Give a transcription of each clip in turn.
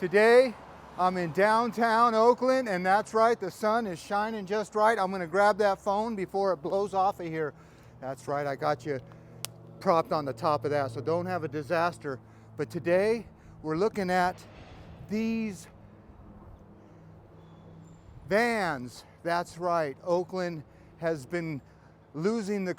Today, I'm in downtown Oakland, and that's right, the sun is shining just right. I'm gonna grab that phone before it blows off of here. That's right, I got you propped on the top of that, so don't have a disaster. But today, we're looking at these vans. That's right, Oakland has been losing the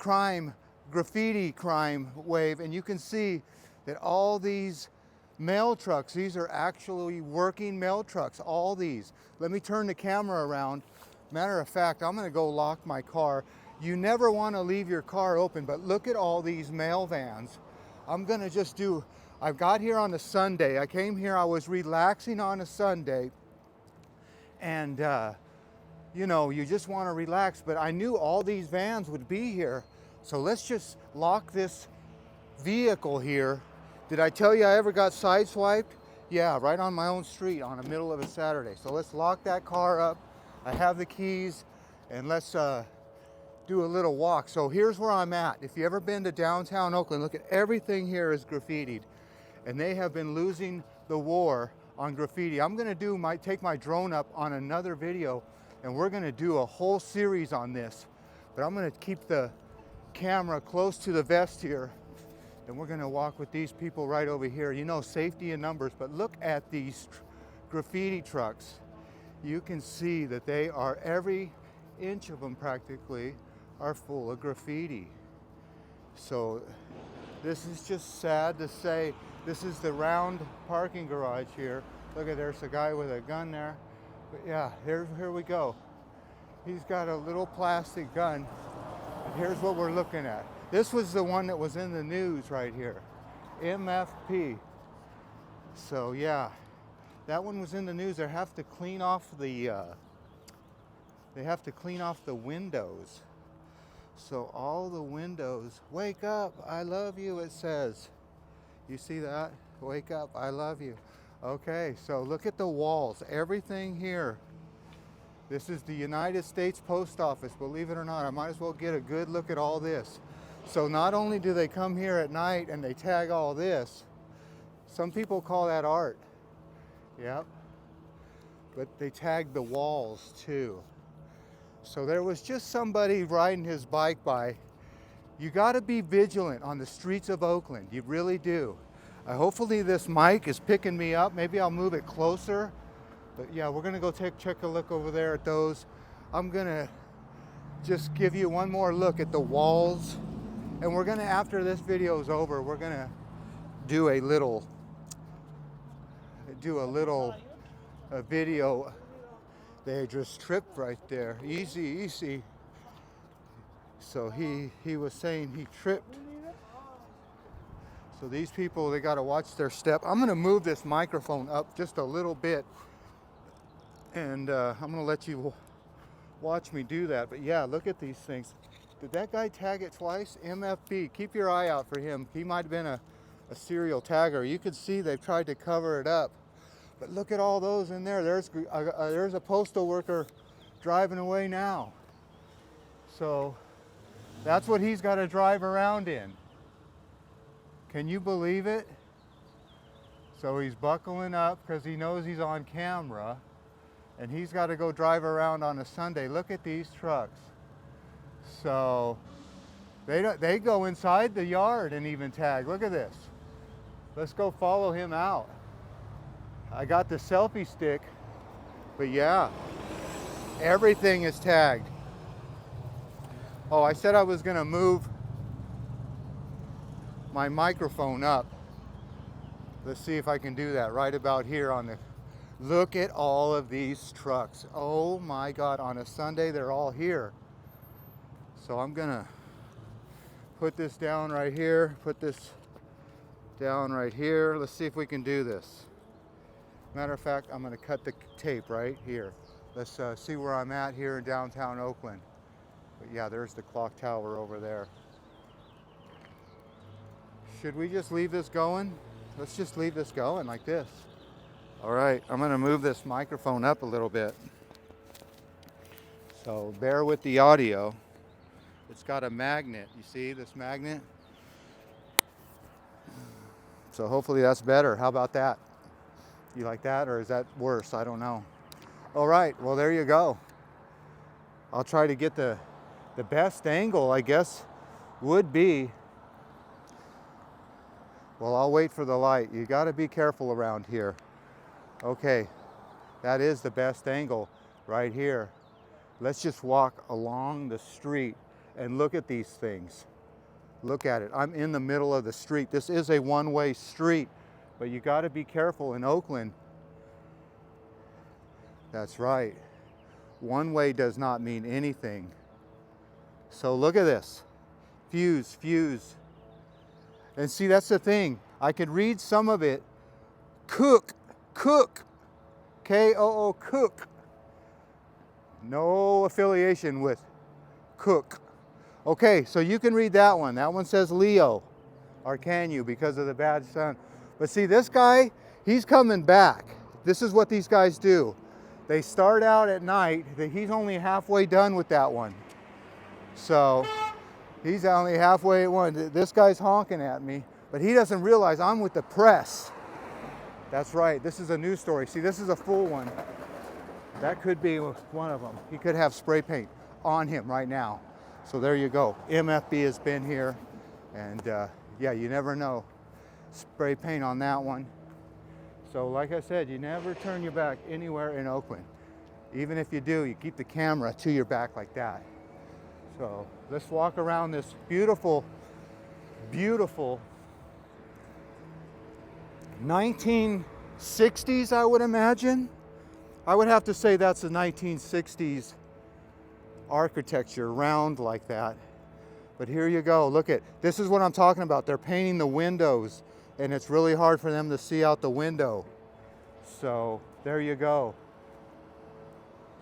graffiti crime wave, and you can see that all these mail trucks, these are actually working mail trucks, all these. Let me turn the camera around. Matter of fact, I'm gonna go lock my car. You never wanna leave your car open, but look at all these mail vans. I'm gonna just I got here on a Sunday. I came here, I was relaxing on a Sunday, and you know, you just wanna relax, but I knew all these vans would be here. So let's just lock this vehicle here. Did I tell you I ever got sideswiped? Yeah, right on my own street on the middle of a Saturday. So let's lock that car up. I have the keys, and let's do a little walk. So here's where I'm at. If you ever been to downtown Oakland, look at everything here is graffitied, and they have been losing the war on graffiti. I'm gonna take my drone up on another video, and we're gonna do a whole series on this. But I'm gonna keep the camera close to the vest here, and we're gonna walk with these people right over here. You know, safety in numbers, but look at these graffiti trucks. You can see that they are, every inch of them practically are full of graffiti. So this is just sad to say. This is the round parking garage here. Look at, there's a guy with a gun there. But yeah, here we go. He's got a little plastic gun. And here's what we're looking at. This was the one that was in the news right here, MFP. So yeah, that one was in the news. They have to clean off the windows. So all the windows, wake up, I love you, it says. You see that? Wake up, I love you. Okay, so look at the walls, everything here. This is the United States Post Office, believe it or not. I might as well get a good look at all this. So not only do they come here at night and they tag all this, some people call that art. Yep. But they tag the walls too. So there was just somebody riding his bike by. You gotta be vigilant on the streets of Oakland, you really do. Hopefully this mic is picking me up. Maybe I'll move it closer. But yeah, we're gonna go check a look over there at those. I'm gonna just give you one more look at the walls. And we're gonna, after this video is over, we're gonna do a little video. They just tripped right there. Easy, easy. So he was saying he tripped. So these people, they gotta watch their step. I'm gonna move this microphone up just a little bit, and I'm gonna let you watch me do that. But yeah, look at these things. Did that guy tag it twice? MFB, keep your eye out for him. He might have been a serial tagger. You can see they've tried to cover it up. But look at all those in there. There's a postal worker driving away now. So that's what he's got to drive around in. Can you believe it? So he's buckling up because he knows he's on camera, and he's got to go drive around on a Sunday. Look at these trucks. So they go inside the yard and even tag. Look at this. Let's go follow him out. I got the selfie stick, but yeah, everything is tagged. Oh, I said I was gonna move my microphone up. Let's see if I can do that right about here on the, look at all of these trucks. Oh my God, on a Sunday, they're all here. So I'm gonna put this down right here, put this down right here. Let's see if we can do this. Matter of fact, I'm gonna cut the tape right here. Let's see where I'm at here in downtown Oakland. But yeah, there's the clock tower over there. Should we just leave this going? Let's just leave this going like this. All right, I'm gonna move this microphone up a little bit. So bear with the audio. It's got a magnet, you see this magnet? So hopefully that's better. How about that? You like that, or is that worse? I don't know. All right, well, there you go. I'll try to get the best angle, I guess, would be, well, I'll wait for the light. You got to be careful around here. Okay, that is the best angle right here. Let's just walk along the street and look at these things. Look at it. I'm in the middle of the street. This is a one-way street, but you got to be careful in Oakland. That's right. One way does not mean anything. So look at this. Fuse, fuse. And see, that's the thing. I could read some of it. Cook, cook. K-O-O, cook. No affiliation with cook. Okay, so you can read that one. That one says Leo, or can you, because of the bad sun. But see, this guy, he's coming back. This is what these guys do. They start out at night. He's only halfway done with that one. So he's only halfway at one. This guy's honking at me, but he doesn't realize I'm with the press. That's right, this is a news story. See, this is a full one. That could be one of them. He could have spray paint on him right now. So there you go. MFB has been here, and yeah, you never know. Spray paint on that one. So like I said, you never turn your back anywhere in Oakland. Even if you do, you keep the camera to your back like that. So let's walk around this beautiful, beautiful 1960s, I would imagine. I would have to say that's a 1960s architecture, round like that. But here you go, look at, this is what I'm talking about. They're painting the windows, and it's really hard for them to see out the window. So there you go.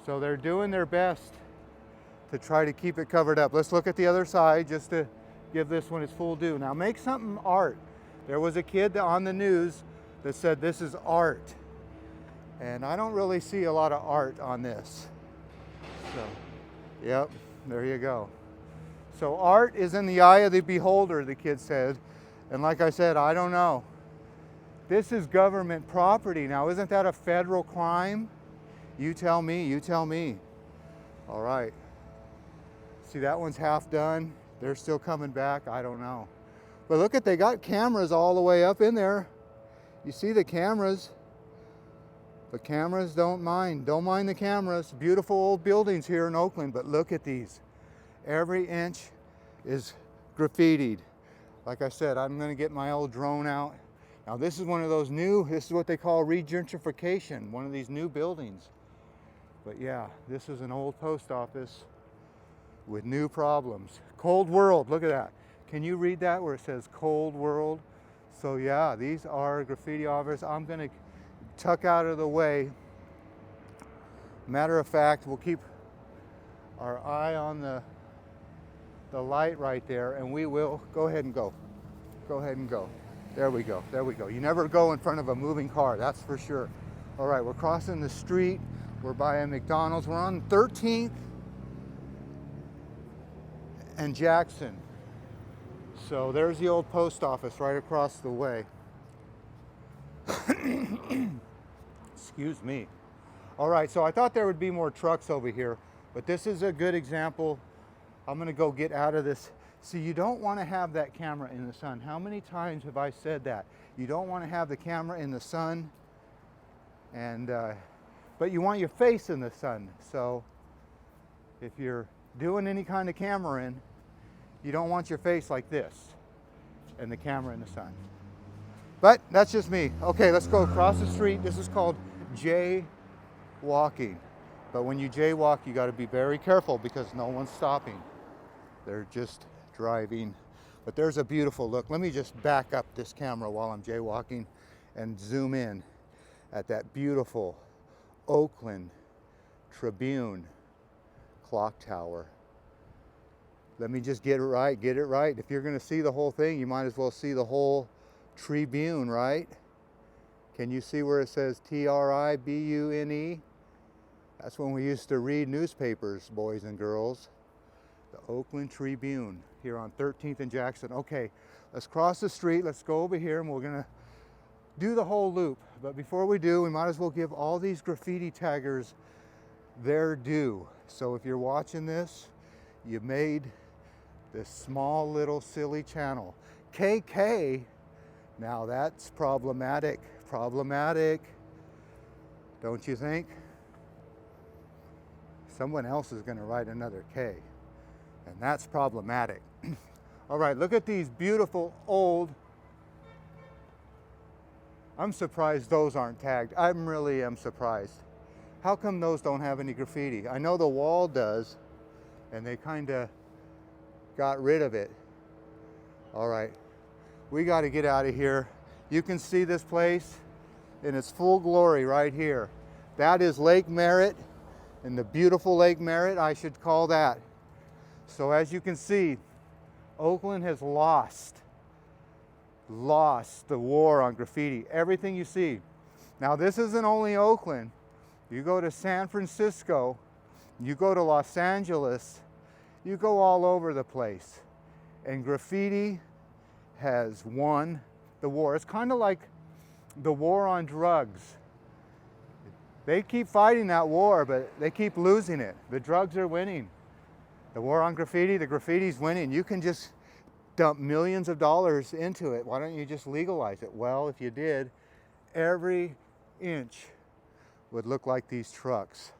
So they're doing their best to try to keep it covered up. Let's look at the other side just to give this one its full due. Now make something art. There was a kid on the news that said this is art. And I don't really see a lot of art on this. So, yep, there you go. So art is in the eye of the beholder, the kid said. And like I said, I don't know. This is government property. Now, isn't that a federal crime? You tell me, you tell me. All right. See, that one's half done. They're still coming back. I don't know. But look at, they got cameras all the way up in there. You see the cameras. The cameras don't mind the cameras. Beautiful old buildings here in Oakland, but look at these. Every inch is graffitied. Like I said, I'm gonna get my old drone out. Now this is one of those new, this is what they call regentrification, one of these new buildings. But yeah, this is an old post office with new problems. Cold World, look at that. Can you read that where it says Cold World? So yeah, these are graffiti offices. I'm gonna tuck out of the way. Matter of fact, we'll keep our eye on the light right there, and we will go ahead and go. Go ahead and go. There we go, there we go. You never go in front of a moving car, that's for sure. All right, we're crossing the street. We're by a McDonald's. We're on 13th and Jackson. So there's the old post office right across the way. Excuse me. All right, so I thought there would be more trucks over here, but this is a good example. I'm gonna go get out of this. See, you don't wanna have that camera in the sun. How many times have I said that? You don't wanna have the camera in the sun, and but you want your face in the sun. So if you're doing any kind of camera in, you don't want your face like this and the camera in the sun. But that's just me. Okay, let's go across the street. This is called jaywalking. But when you jaywalk, you got to be very careful because no one's stopping. They're just driving. But there's a beautiful look. Let me just back up this camera while I'm jaywalking and zoom in at that beautiful Oakland Tribune clock tower. Let me just get it right, get it right. If you're gonna see the whole thing, you might as well see the whole Tribune, right? Can you see where it says Tribune? That's when we used to read newspapers, boys and girls. The Oakland Tribune here on 13th and Jackson. Okay, let's cross the street. Let's go over here and we're gonna do the whole loop. But before we do, we might as well give all these graffiti taggers their due. So if you're watching this, you made this small little silly channel. KK, now that's problematic. Problematic, don't you think? Someone else is going to write another K, and that's problematic. All right, look at these beautiful old. I'm surprised those aren't tagged. I really am surprised. How come those don't have any graffiti? I know the wall does, and they kind of got rid of it. All right, we got to get out of here. You can see this place in its full glory right here. That is Lake Merritt, and the beautiful Lake Merritt, I should call that. So as you can see, Oakland has lost the war on graffiti. Everything you see. Now this isn't only Oakland. You go to San Francisco, you go to Los Angeles, you go all over the place. And graffiti has won the war. It's kind of like the war on drugs. They keep fighting that war, but they keep losing it. The drugs are winning. The war on graffiti, the graffiti's winning. You can just dump millions of dollars into it. Why don't you just legalize it? Well, if you did, every inch would look like these trucks.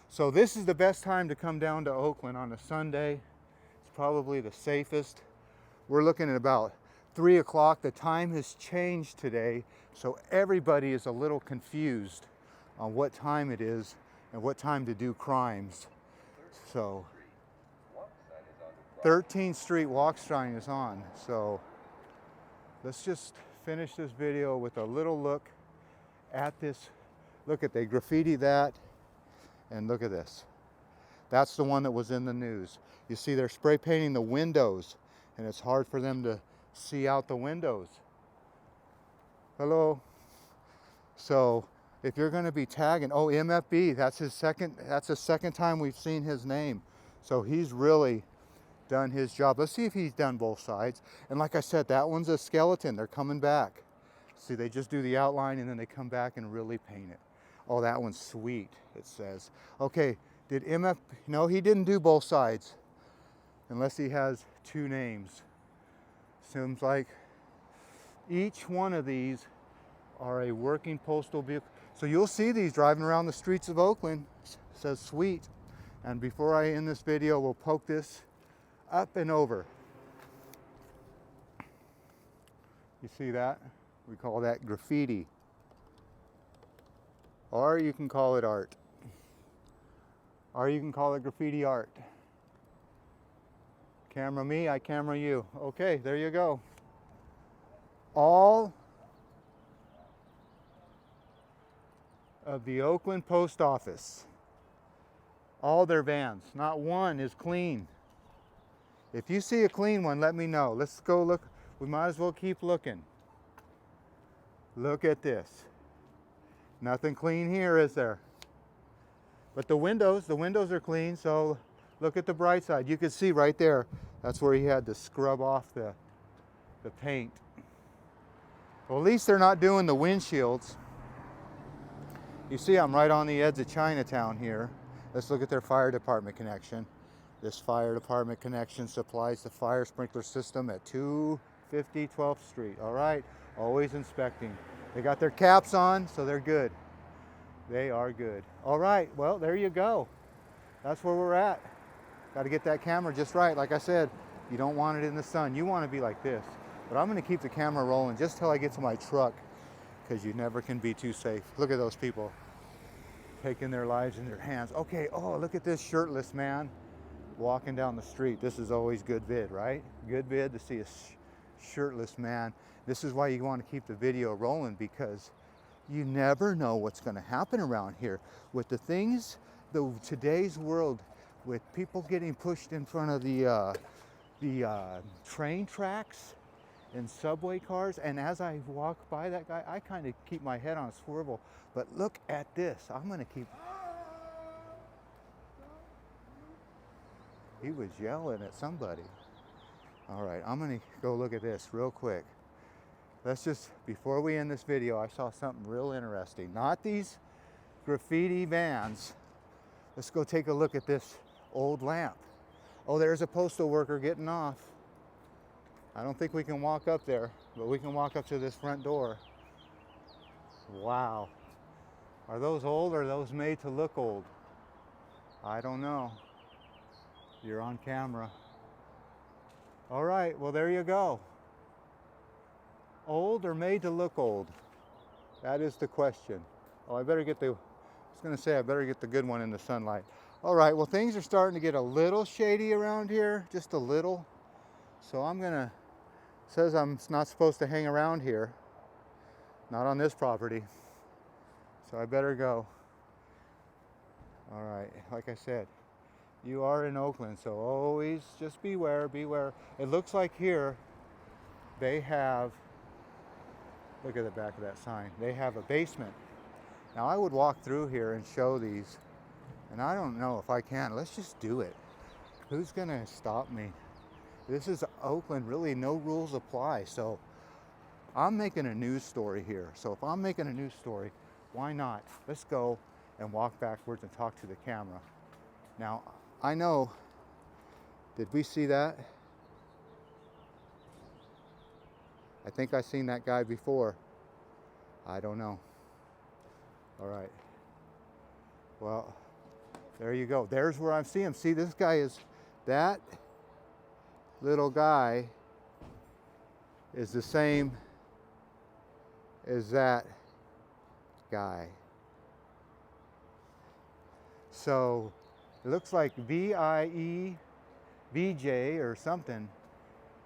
So this is the best time to come down to Oakland on a Sunday. It's probably the safest. We're looking at about 3 o'clock. The time has changed today, so everybody is a little confused on what time it is and what time to do crimes. So 13th Street walk sign is on. So let's just finish this video with a little look at this. Look at, they graffiti that, and look at this. That's the one that was in the news. You see they're spray painting the windows, and it's hard for them to see out the windows. Hello. So if you're going to be tagging, oh, MFB, that's the second time we've seen his name. So he's really done his job. Let's see if he's done both sides. And like I said, that one's a skeleton. They're coming back. See, they just do the outline and then they come back and really paint it. Oh, that one's sweet, it says. Okay, did MF, no, he didn't do both sides unless he has two names. Seems like each one of these are a working postal vehicle. So you'll see these driving around the streets of Oakland. It says sweet. And before I end this video, we'll poke this up and over. You see that? We call that graffiti. Or you can call it art. Or you can call it graffiti art. Camera me, I camera you. Okay, there you go. All of the Oakland Post Office. All their vans. Not one is clean. If you see a clean one, let me know. Let's go look. We might as well keep looking. Look at this. Nothing clean here, is there? But the windows are clean, so look at the bright side. You can see right there, that's where he had to scrub off the paint. Well, at least they're not doing the windshields. You see I'm right on the edge of Chinatown here. Let's look at their fire department connection. This fire department connection supplies the fire sprinkler system at 250 12th Street. All right, always inspecting. They got their caps on, so they're good. They are good. All right, well, there you go. That's where we're at. Got to get that camera just right. Like I said, you don't want it in the sun. You want to be like this. But I'm going to keep the camera rolling just till I get to my truck, because you never can be too safe. Look at those people taking their lives in their hands. Okay, oh, look at this shirtless man walking down the street. This is always good vid, right? Good vid to see a shirtless man. This is why you want to keep the video rolling, because you never know what's going to happen around here with the things, today's world, with people getting pushed in front of the train tracks and subway cars. And as I walk by that guy, I kind of keep my head on a swivel. But look at this. I'm going to keep. He was yelling at somebody. All right, I'm going to go look at this real quick. let's just, before we end this video, I saw something real interesting. Not these graffiti vans. Let's go take a look at this old lamp. Oh, there's a postal worker getting off. I don't think we can walk up there, but we can walk up to this front door. Wow. Are those old or are those made to look old? I don't know. You're on camera. All right, well, there you go. Old or made to look old? That is the question. Oh, I better get the, I was gonna say I better get the good one in the sunlight. All right, well, things are starting to get a little shady around here, just a little. So I'm gonna, says I'm not supposed to hang around here. Not on this property. So I better go. All right, like I said, you are in Oakland, so always just beware, beware. It looks like here they have, look at the back of that sign, they have a basement. Now I would walk through here and show these, and I don't know if I can. Let's just do it. Who's gonna stop me? This is Oakland, really no rules apply. So I'm making a news story here. So if I'm making a news story, why not? Let's go and walk backwards and talk to the camera. Now, I know, did we see that? I think I've seen that guy before. I don't know. All right. Well, there you go. There's where I see him. See, this guy is, that little guy is the same as that guy. So it looks like VIE, VJ or something.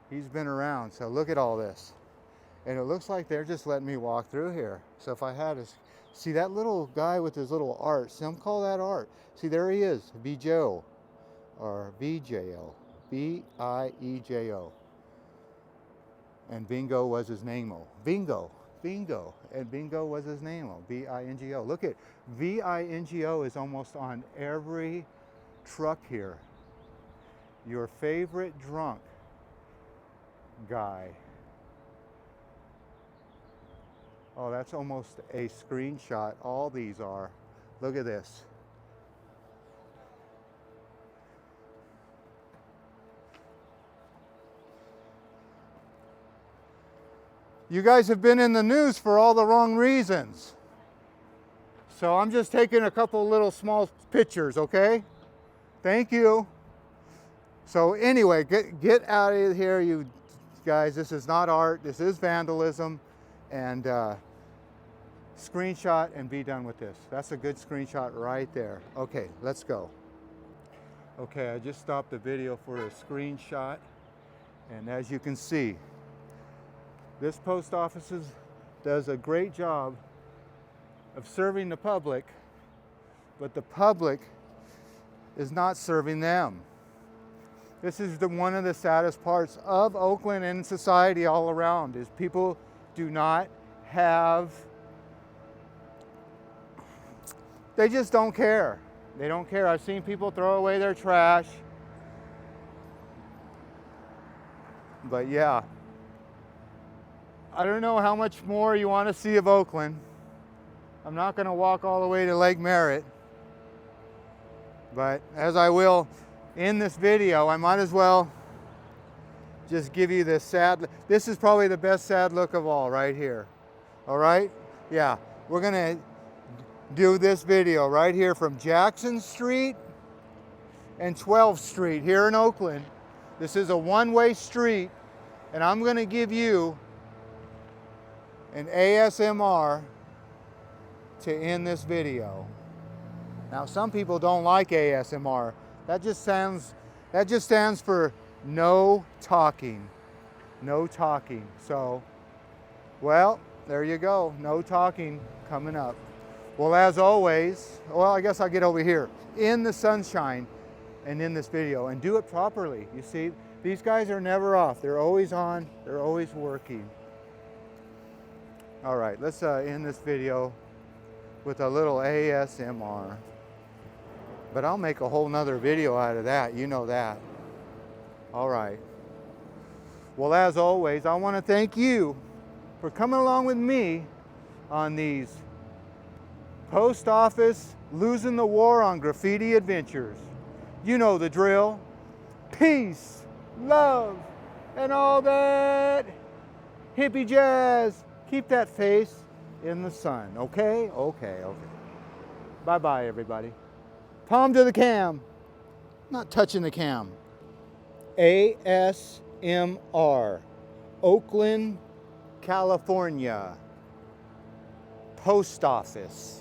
He's been around. So look at all this. And it looks like they're just letting me walk through here. So if I had to see that little guy with his little art, some call that art. See, there he is, VJO or VJO, VIEJO. And Bingo was his name-o. Bingo. Bingo, and Bingo was his name, B-I-N-G-O. Look at, V-I-N-G-O is almost on every truck here. Your favorite drunk guy. Oh, that's almost a screenshot. All these are. Look at this. You guys have been in the news for all the wrong reasons. So I'm just taking a couple little small pictures, okay? Thank you. So anyway, get out of here, you guys. This is not art, this is vandalism. And screenshot and be done with this. That's a good screenshot right there. Okay, let's go. Okay, I just stopped the video for a screenshot. And as you can see, this post office does a great job of serving the public, but the public is not serving them. This is one of the saddest parts of Oakland and society all around, is people do not have, they just don't care. They don't care. I've seen people throw away their trash. But yeah. I don't know how much more you want to see of Oakland. I'm not going to walk all the way to Lake Merritt. But as I will in this video, I might as well just give you this sad, this is probably the best sad look of all right here. All right? Yeah, we're going to do this video right here from Jackson Street and 12th Street here in Oakland. This is a one-way street, and I'm going to give you an ASMR to end this video. Now, some people don't like ASMR. That just stands for no talking. No talking. So, well, there you go. No talking coming up. Well, as always, well, I guess I'll get over here in the sunshine and in this video and do it properly. You see, these guys are never off. They're always on. They're always working. All right, let's end this video with a little ASMR. But I'll make a whole nother video out of that, you know that. All right. Well, as always, I want to thank you for coming along with me on these post office losing the war on graffiti adventures. You know the drill. Peace, love, and all that hippie jazz. Keep that face in the sun, okay? Okay. Bye-bye, everybody. Palm to the cam. Not touching the cam. ASMR, Oakland, California, post office.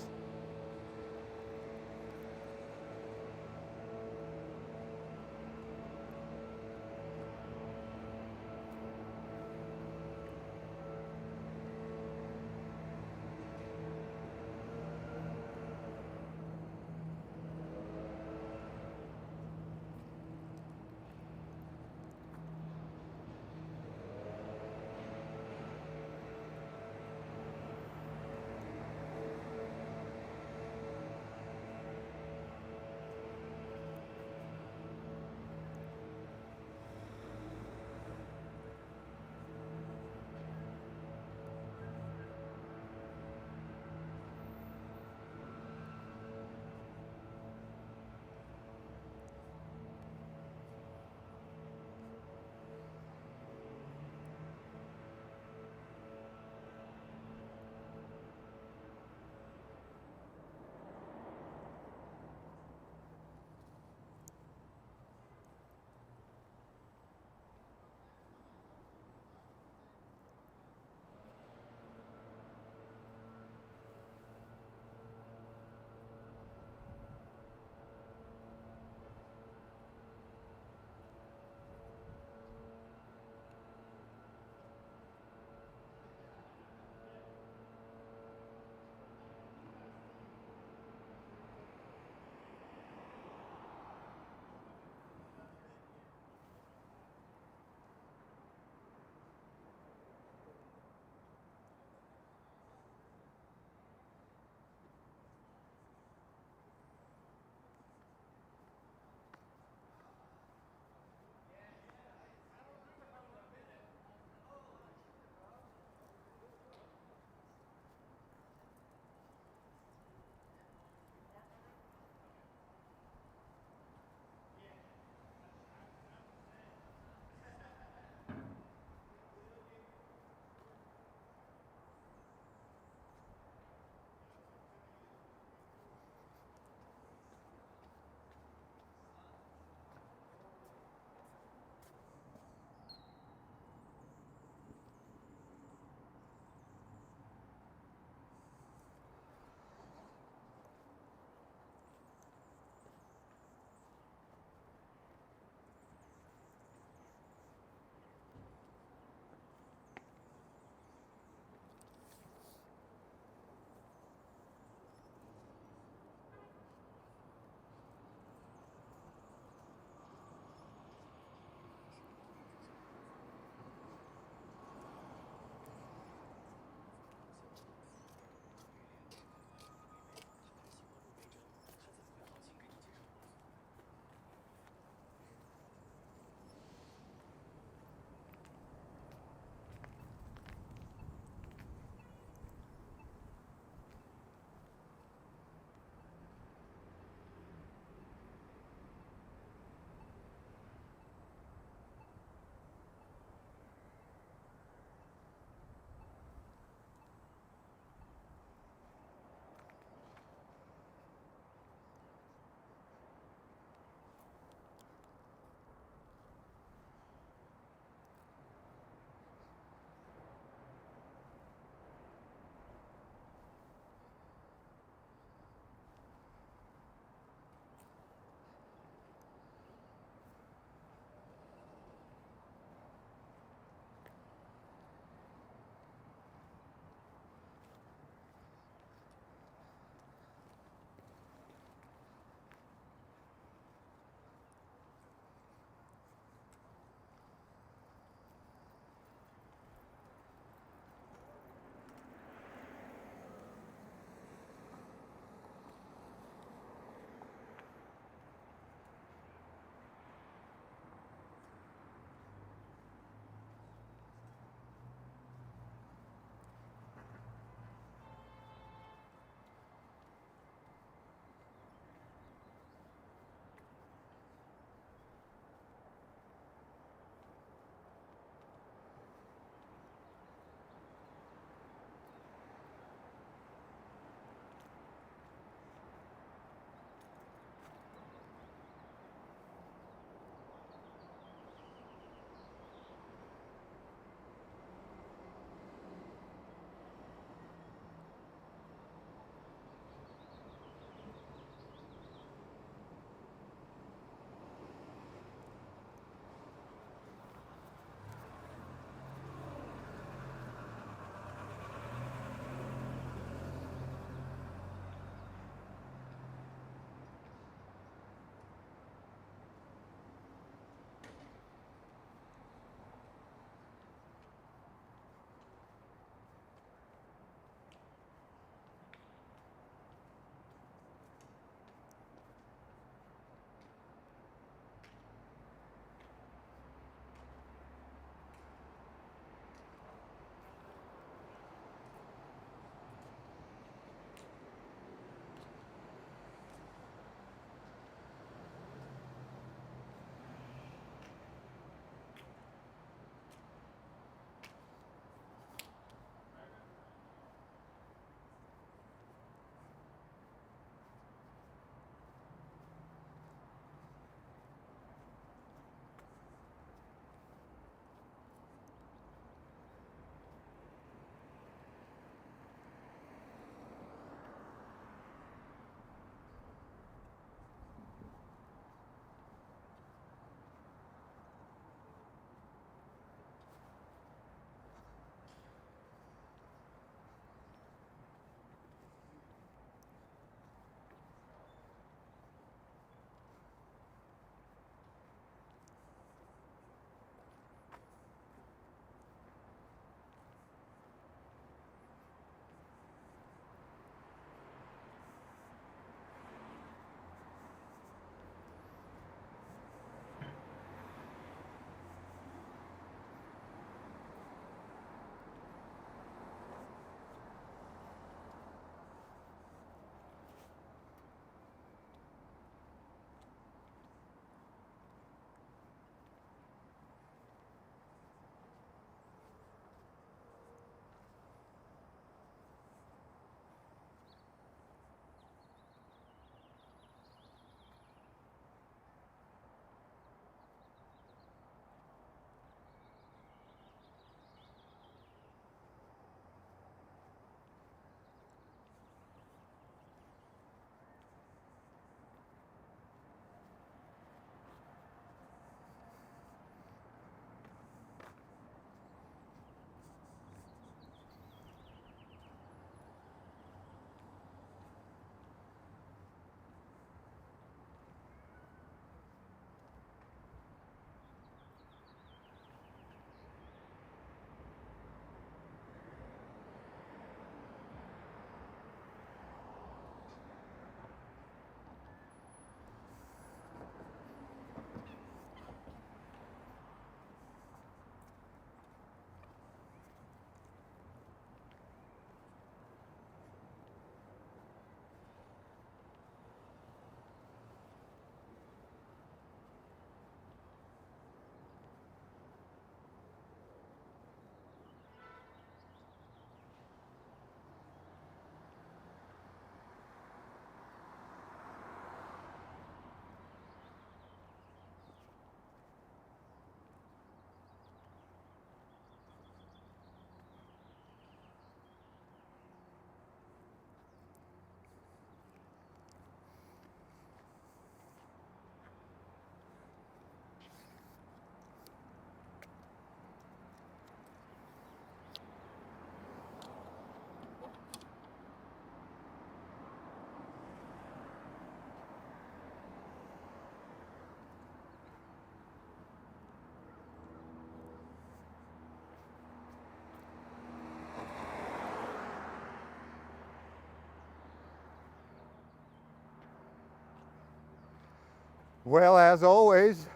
Well, as always,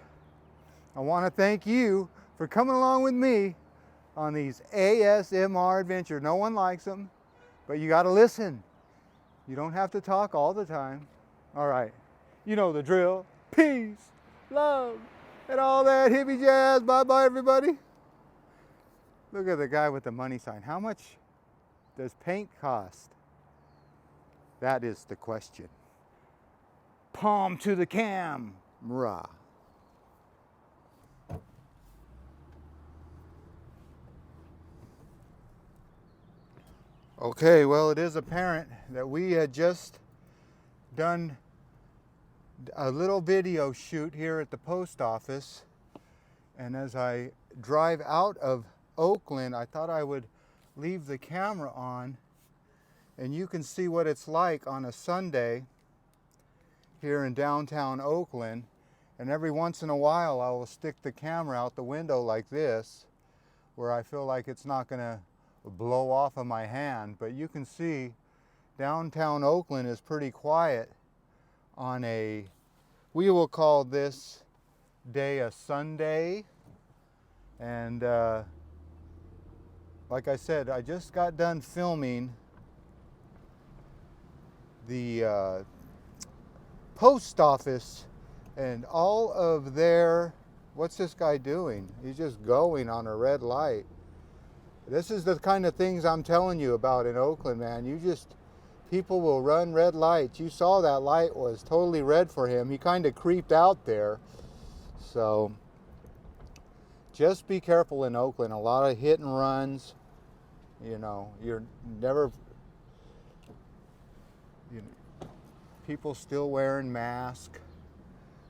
I want to thank you for coming along with me on these ASMR adventures. No one likes them, but you got to listen. You don't have to talk all the time. All right, you know the drill. Peace, love, and all that hippie jazz. Bye-bye, everybody. Look at the guy with the money sign. How much does paint cost? That is the question. Palm to the camera. Okay, well, it is apparent that we had just done a little video shoot here at the post office, and as I drive out of Oakland, I thought I would leave the camera on and you can see what it's like on a Sunday here in downtown Oakland. And every once in a while I will stick the camera out the window like this, where I feel like it's not going to blow off of my hand. But you can see downtown Oakland is pretty quiet on a, we will call this day a Sunday. And like I said, I just got done filming the post office and all of their, what's this guy doing? He's just going on a red light. This is the kind of things I'm telling you about in Oakland, man. People will run red lights. You saw that light was totally red for him. He kind of creeped out there. So just be careful in Oakland. A lot of hit and runs. You know, you're never, people still wearing masks.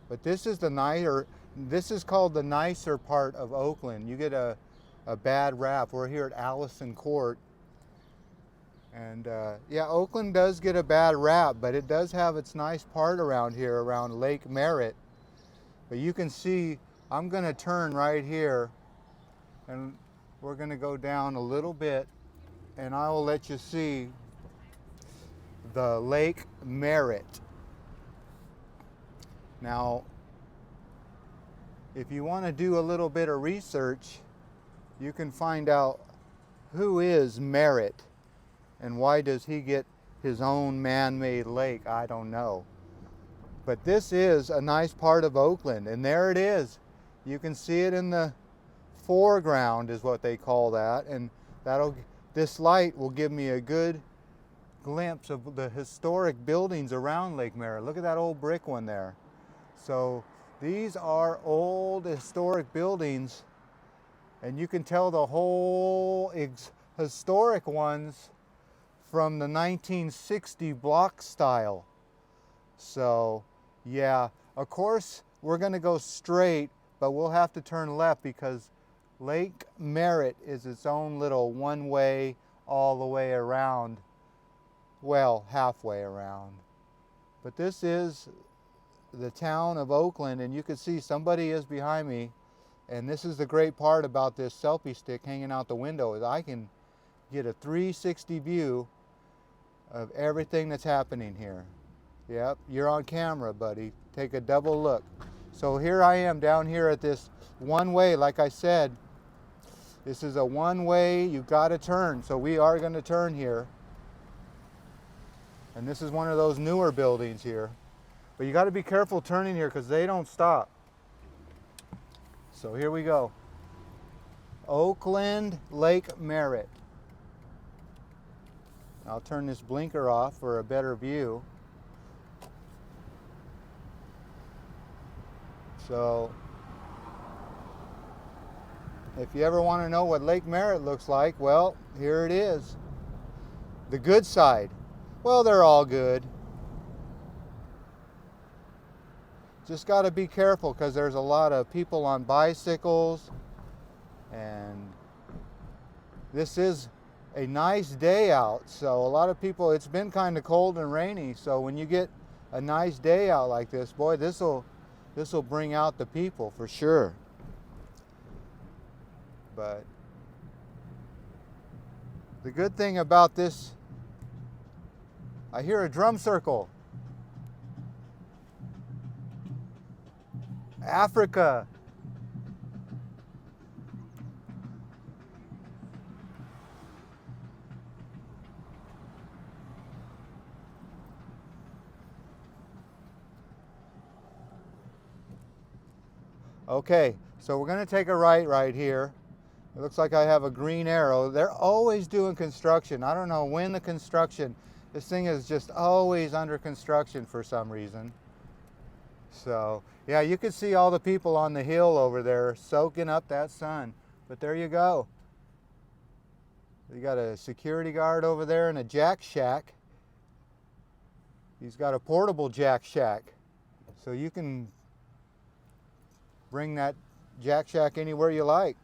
But this is this is called the nicer part of Oakland. You get a bad rap. We're here at Allison Court. And yeah, Oakland does get a bad rap, but it does have its nice part around here, around Lake Merritt. But you can see, I'm gonna turn right here and we're gonna go down a little bit and I will let you see the Lake Merritt. Now, if you want to do a little bit of research, you can find out who is Merritt and why does he get his own man-made lake. I don't know. But this is a nice part of Oakland, and there it is. You can see it in the foreground is what they call that, and this light will give me a good glimpse of the historic buildings around Lake Merritt. Look at that old brick one there. So these are old historic buildings, and you can tell the whole historic ones from the 1960 block style. So yeah, of course we're going to go straight, but we'll have to turn left because Lake Merritt is its own little one-way all the way around. Well, halfway around. But this is the town of Oakland, and you can see somebody is behind me. And this is the great part about this selfie stick hanging out the window, is I can get a 360 view of everything that's happening here. Yep, you're on camera, buddy. Take a double look. So here I am down here at this one-way. Like I said, this is a one-way. You've got to turn. So we are going to turn here. And this is one of those newer buildings here. But you got to be careful turning here because they don't stop. So here we go. Oakland Lake Merritt. I'll turn this blinker off for a better view. So if you ever want to know what Lake Merritt looks like, well, here it is. The good side. Well, they're all good. Just got to be careful because there's a lot of people on bicycles, and this is a nice day out. So a lot of people, it's been kind of cold and rainy. So when you get a nice day out like this, boy, this will bring out the people for sure. But the good thing about this, I hear a drum circle. Africa. Okay, so we're going to take a right here. It looks like I have a green arrow. They're always doing construction. I don't know when the construction. This thing is just always under construction for some reason. So, yeah, you can see all the people on the hill over there soaking up that sun. But there you go. You got a security guard over there and a jack shack. He's got a portable jack shack. So you can bring that jack shack anywhere you like.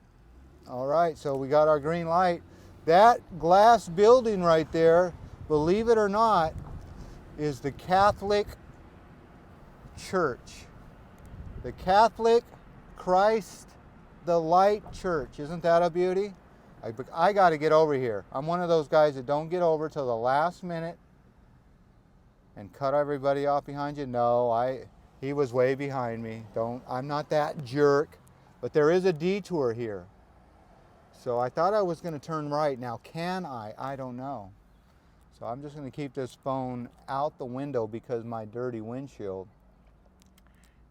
All right, so we got our green light. That glass building right there, believe it or not, is the Catholic Church. The Catholic Christ the Light Church. Isn't that a beauty? I got to get over here. I'm one of those guys that don't get over till the last minute and cut everybody off behind you. No, he was way behind me. I'm not that jerk. But there is a detour here. So I thought I was going to turn right. Now, can I? I don't know. So I'm just going to keep this phone out the window because my dirty windshield,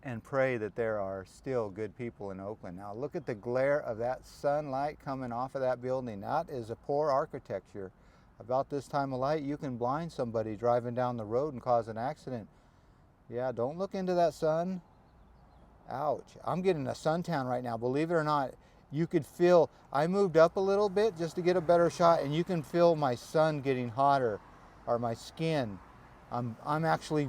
and pray that there are still good people in Oakland. Now look at the glare of that sunlight coming off of that building. That is a poor architecture. About this time of light, you can blind somebody driving down the road and cause an accident. Yeah, don't look into that sun. Ouch. I'm getting a suntan right now. Believe it or not, you could feel, I moved up a little bit just to get a better shot, and you can feel my sun getting hotter, or my skin. I'm actually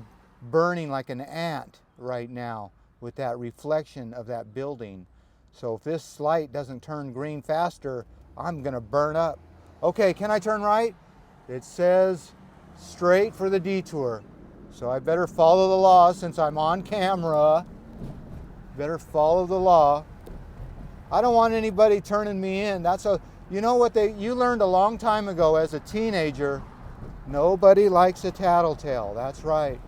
burning like an ant right now with that reflection of that building. So if this light doesn't turn green faster, I'm gonna burn up. Okay, can I turn right? It says straight for the detour. So I better follow the law since I'm on camera. Better follow the law. I don't want anybody turning me in. You know what you learned a long time ago as a teenager, nobody likes a tattletale. That's right.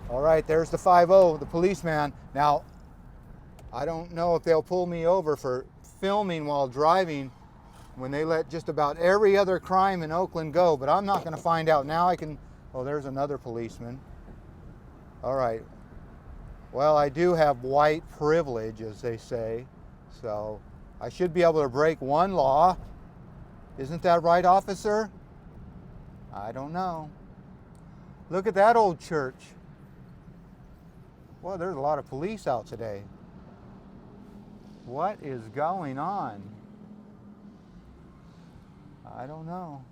All right, there's the 5-0, the policeman. Now, I don't know if they'll pull me over for filming while driving when they let just about every other crime in Oakland go, but I'm not going to find out. Now I can, oh, there's another policeman. All right. Well, I do have white privilege, as they say, so I should be able to break one law. Isn't that right, officer? I don't know. Look at that old church. Well, there's a lot of police out today. What is going on? I don't know.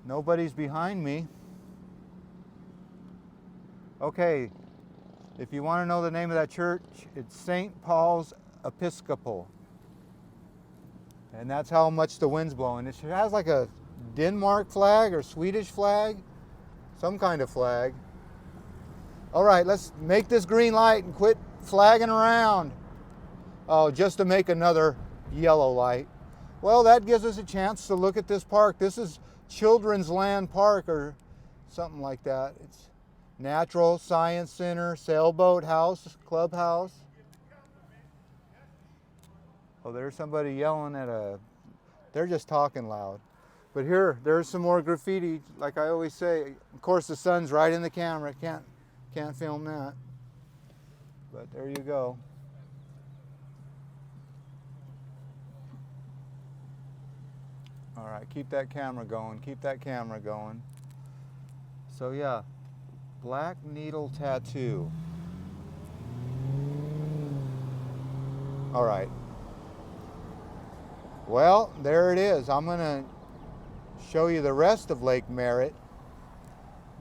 Nobody's behind me. Okay, if you want to know the name of that church, it's St. Paul's Episcopal. And that's how much the wind's blowing. It has like a Denmark flag or Swedish flag, some kind of flag. All right, let's make this green light and quit flagging around. Oh, just to make another yellow light. Well, that gives us a chance to look at this park. This is Children's Land Park or something like that. It's Natural Science Center, Sailboat House, Clubhouse. Oh, there's somebody yelling at they're just talking loud. But there's some more graffiti, like I always say. Of course, the sun's right in the camera. Can't film that. But there you go. All right, keep that camera going. Keep that camera going. So yeah, black needle tattoo. All right. Well, there it is. I'm gonna show you the rest of Lake Merritt,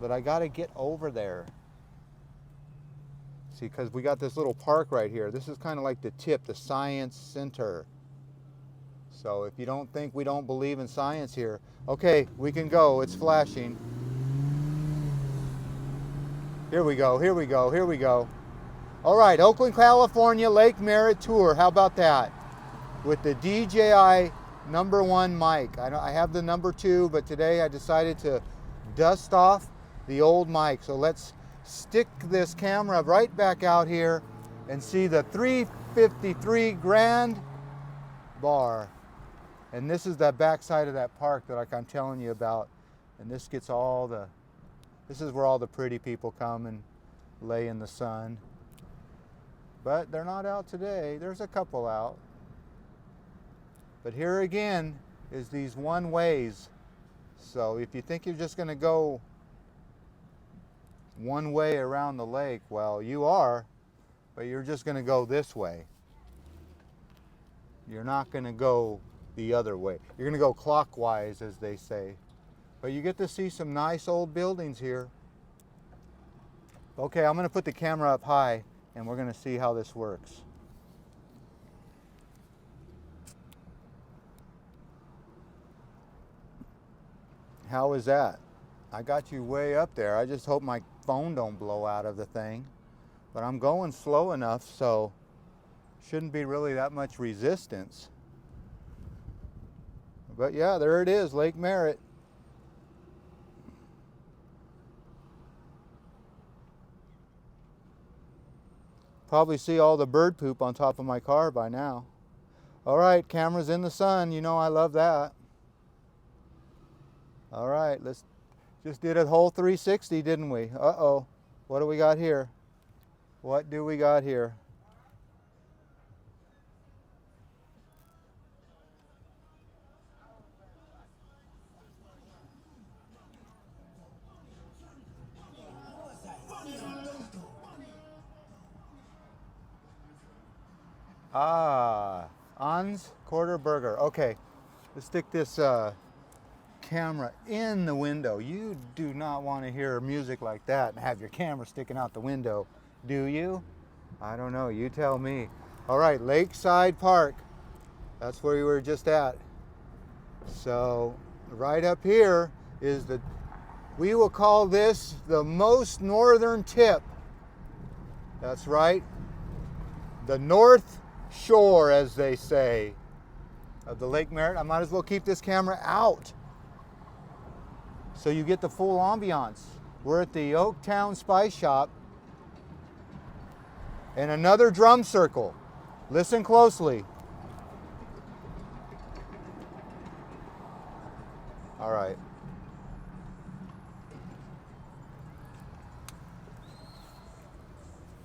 but I gotta get over there. See, because we got this little park right here. This is kind of like the tip, the science center. So if you don't think we don't believe in science here, okay, we can go. It's flashing. Here we go, here we go, here we go. All right, Oakland, California, Lake Merritt tour. How about that? With the DJI #1 mic. I have the #2, but today I decided to dust off the old mic. So let's stick this camera right back out here and see the 353 Grand Bar. And this is the back side of that park that like I'm telling you about. And this gets this is where all the pretty people come and lay in the sun. But they're not out today. There's a couple out. But here again is these one ways. So if you think you're just going to go one way around the lake, well, you are, but you're just going to go this way. You're not going to go the other way. You're going to go clockwise, as they say. But you get to see some nice old buildings here. Okay, I'm going to put the camera up high and we're going to see how this works. How is that? I got you way up there. I just hope my phone don't blow out of the thing. But I'm going slow enough, so shouldn't be really that much resistance. But yeah, there it is, Lake Merritt. Probably see all the bird poop on top of my car by now. All right, camera's in the sun. You know I love that. All right, let's just did a whole 360, didn't we? Uh-oh. What do we got here? What do we got here? An's Quarter Burger. Okay, let's stick this camera in the window. You do not want to hear music like that and have your camera sticking out the window, do you? I don't know, you tell me. All right, Lakeside Park. That's where we were just at. So right up here is we will call this the most northern tip. That's right. The North Shore, as they say, of the Lake Merritt. I might as well keep this camera out so you get the full ambiance. We're at the Oaktown Spice Shop and another drum circle. Listen closely. All right.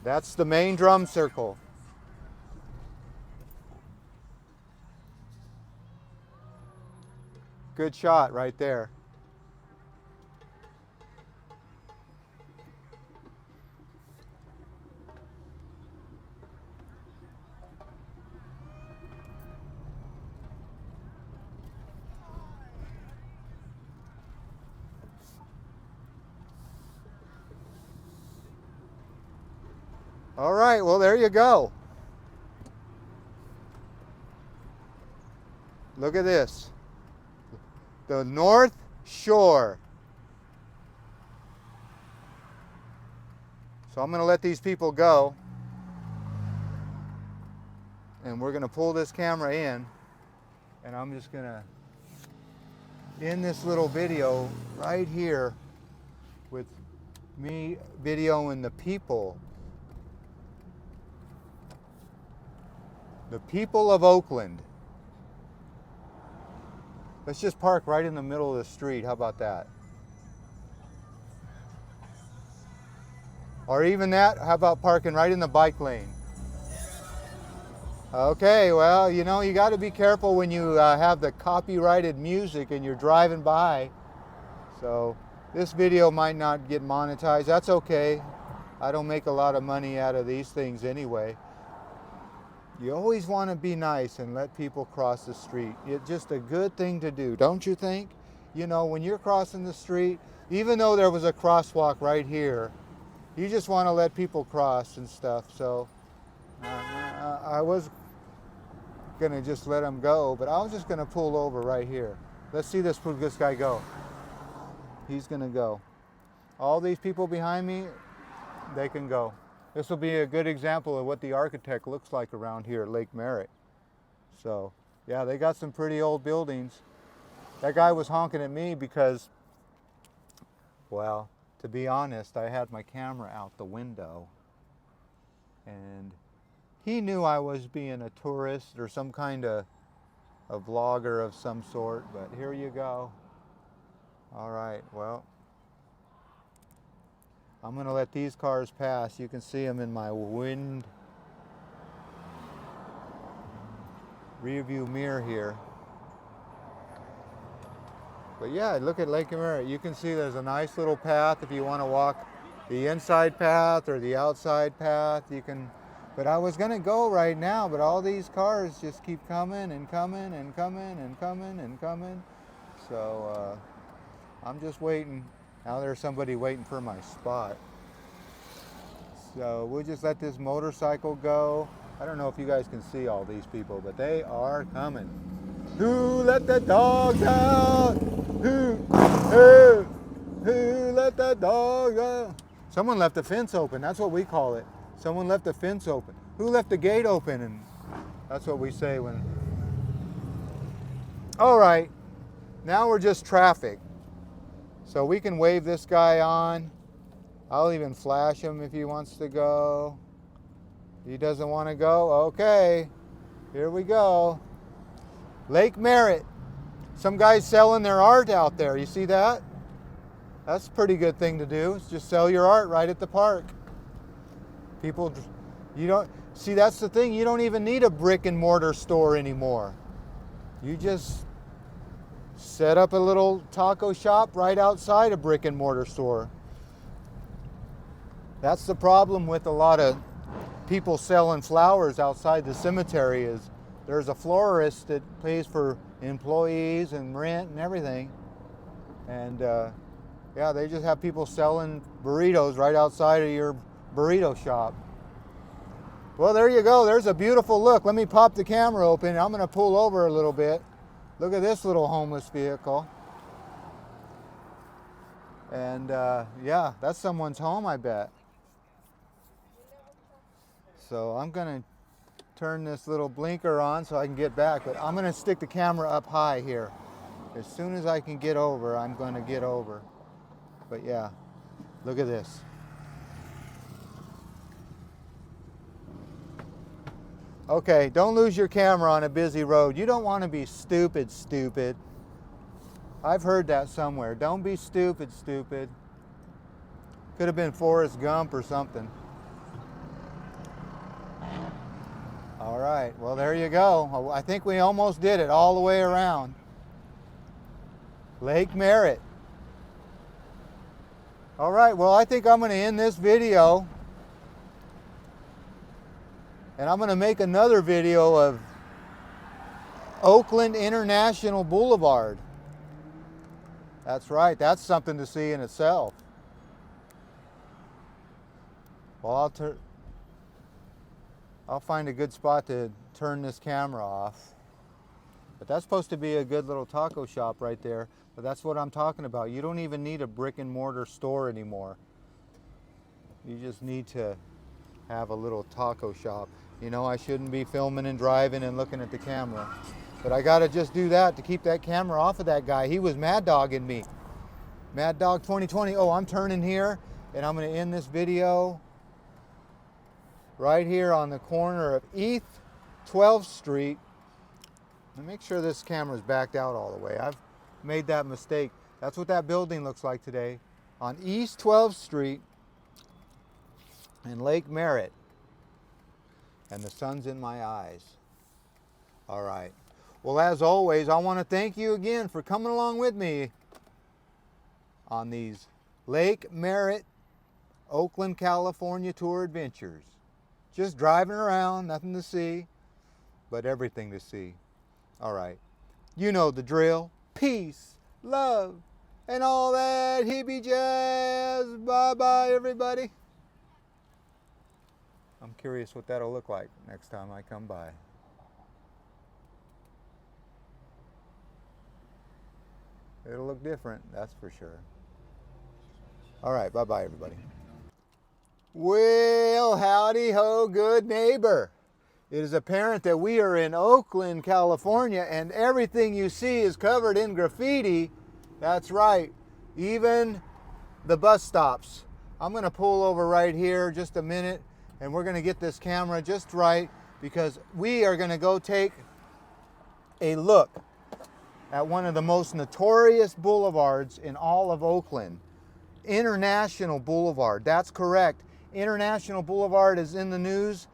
That's the main drum circle. Good shot right there. All right, well, there you go. Look at this. The North Shore. So I'm going to let these people go. And we're going to pull this camera in. And I'm just going to end this little video right here with me videoing the people. The people of Oakland. Let's just park right in the middle of the street. How about that? Or even that, how about parking right in the bike lane? Okay, well, you know, you got to be careful when you have the copyrighted music and you're driving by. So this video might not get monetized. That's okay. I don't make a lot of money out of these things anyway. You always want to be nice and let people cross the street. It's just a good thing to do, don't you think? You know, when you're crossing the street, even though there was a crosswalk right here, you just want to let people cross and stuff. So I was going to just let them go, but I was just going to pull over right here. Let's see this guy go. He's going to go. All these people behind me, they can go. This will be a good example of what the architect looks like around here at Lake Merritt. So Yeah, they got some pretty old buildings. That guy was honking at me because, well, to be honest, I had my camera out the window. And he knew I was being a tourist or some kind of a vlogger of some sort, but here you go. All right, well, I'm gonna let these cars pass. You can see them in my rear view mirror here. But yeah, look at Lake Merritt. You can see there's a nice little path if you want to walk the inside path or the outside path. You can, but I was gonna go right now, but all these cars just keep coming and coming and coming and coming and coming. So I'm just waiting. Now there's somebody waiting for my spot. So we'll just let this motorcycle go. I don't know if you guys can see all these people, but they are coming. Who let the dogs out? Who let the dogs out? Someone left the fence open. That's what we call it. Someone left the fence open. Who left the gate open? And that's what we say when. All right, now we're just traffic. So we can wave this guy on. I'll even flash him if he wants to go. He doesn't want to go. Okay, here we go. Lake Merritt. Some guys selling their art out there. You see that? That's a pretty good thing to do. It's just sell your art right at the park. People, you don't, see that's the thing. You don't even need a brick and mortar store anymore. You just set up a little taco shop right outside a brick and mortar store. That's the problem with a lot of people selling flowers outside the cemetery is there's a florist that pays for employees and rent and everything. And yeah, they just have people selling burritos right outside of your burrito shop. Well, there you go. There's a beautiful look. Let me pop the camera open. I'm going to pull over a little bit. Look at this little homeless vehicle. And yeah, that's someone's home, I bet. So I'm going to turn this little blinker on so I can get back, but I'm going to stick the camera up high here. As soon as I can get over, I'm going to get over. But yeah, look at this. Okay, don't lose your camera on a busy road. You don't want to be stupid. I've heard that somewhere. Don't be stupid. Could have been Forrest Gump or something. All right, well, there you go. I think we almost did it all the way around. Lake Merritt. All right, well, I think I'm going to end this video. And I'm going to make another video of Oakland International Boulevard. That's right, that's something to see in itself. Well, I'll find a good spot to turn this camera off. But that's supposed to be a good little taco shop right there. But that's what I'm talking about. You don't even need a brick and mortar store anymore. You just need to have a little taco shop. You know, I shouldn't be filming and driving and looking at the camera. But I gotta just do that to keep that camera off of that guy. He was mad dogging me. Mad Dog 2020. Oh, I'm turning here and I'm gonna end this video right here on the corner of East 12th Street. Let me make sure this camera's backed out all the way. I've made that mistake. That's what that building looks like today. On East 12th Street in Lake Merritt. And the sun's in my eyes. All right. Well, as always, I want to thank you again for coming along with me on these Lake Merritt, Oakland, California tour adventures. Just driving around, nothing to see, but everything to see. All right. You know the drill. Peace, love, and all that hippie jazz. Bye-bye, everybody. I'm curious what that'll look like next time I come by. It'll look different, that's for sure. All right, bye-bye, everybody. Well, howdy ho, good neighbor. It is apparent that we are in Oakland, California, and everything you see is covered in graffiti. That's right, even the bus stops. I'm gonna pull over right here just a minute, and we're gonna get this camera just right, because we are gonna go take a look at one of the most notorious boulevards in all of Oakland. International Boulevard, that's correct. International Boulevard is in the news.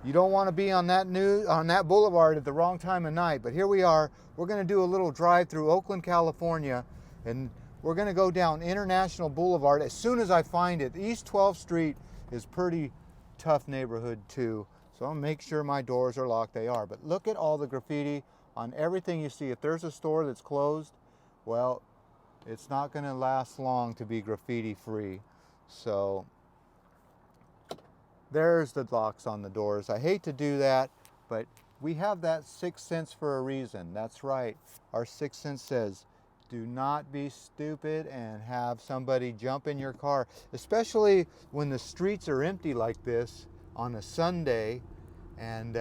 You don't want to be on that boulevard at the wrong time of night, but here we are. We're going to do a little drive through Oakland, California, and we're going to go down International Boulevard as soon as I find it. East 12th Street is pretty tough neighborhood too, so I'll make sure my doors are locked. They are, but look at all the graffiti on everything you see. If there's a store that's closed, well, it's not going to last long to be graffiti free. So there's the locks on the doors. I hate to do that, but we have that sixth sense for a reason. That's right. Our sixth sense says, do not be stupid and have somebody jump in your car, especially when the streets are empty like this on a Sunday. And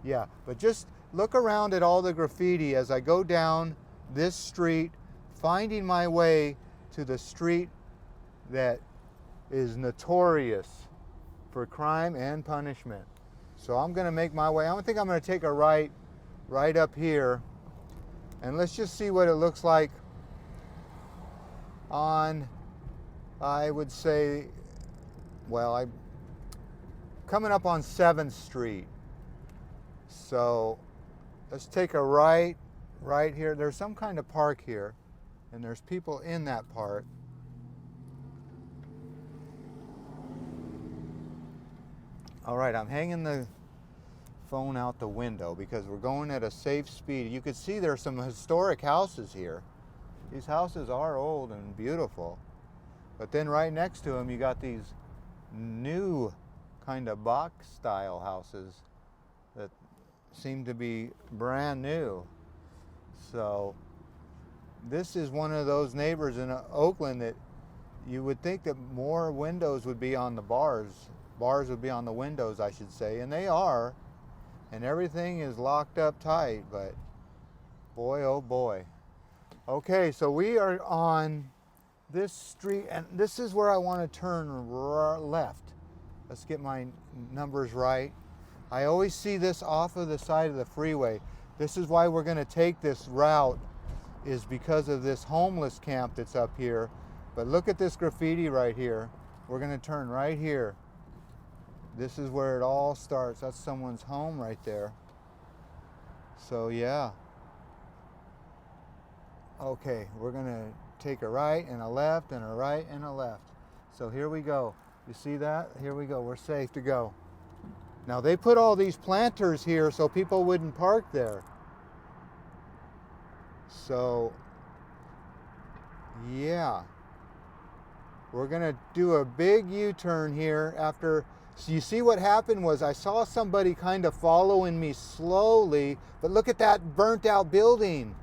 yeah, but just look around at all the graffiti as I go down this street, finding my way to the street that is notorious for crime and punishment. So I'm gonna make my way. I think I'm gonna take a right up here, and let's just see what it looks like on, I would say, well, I'm coming up on 7th Street. So let's take a right here. There's some kind of park here, and there's people in that park. All right, I'm hanging the phone out the window because we're going at a safe speed. You can see there's some historic houses here. These houses are old and beautiful. But then right next to them, you got these new kind of box style houses that seem to be brand new. So this is one of those neighbors in Oakland that you would think that more windows would be on the bars. Bars would be on the windows, I should say, and they are, and everything is locked up tight, but boy, oh boy. Okay, so we are on this street, and this is where I want to turn left. Let's get my numbers right. I always see this off of the side of the freeway. This is why we're going to take this route, is because of this homeless camp that's up here. But look at this graffiti right here. We're going to turn right here. This is where it all starts. That's someone's home right there. So yeah. Okay, we're gonna take a right and a left and a right and a left. So here we go. You see that? Here we go. We're safe to go. Now they put all these planters here so people wouldn't park there. So yeah. We're gonna do a big U-turn here after. So you see what happened was I saw somebody kind of following me slowly, but look at that burnt out building.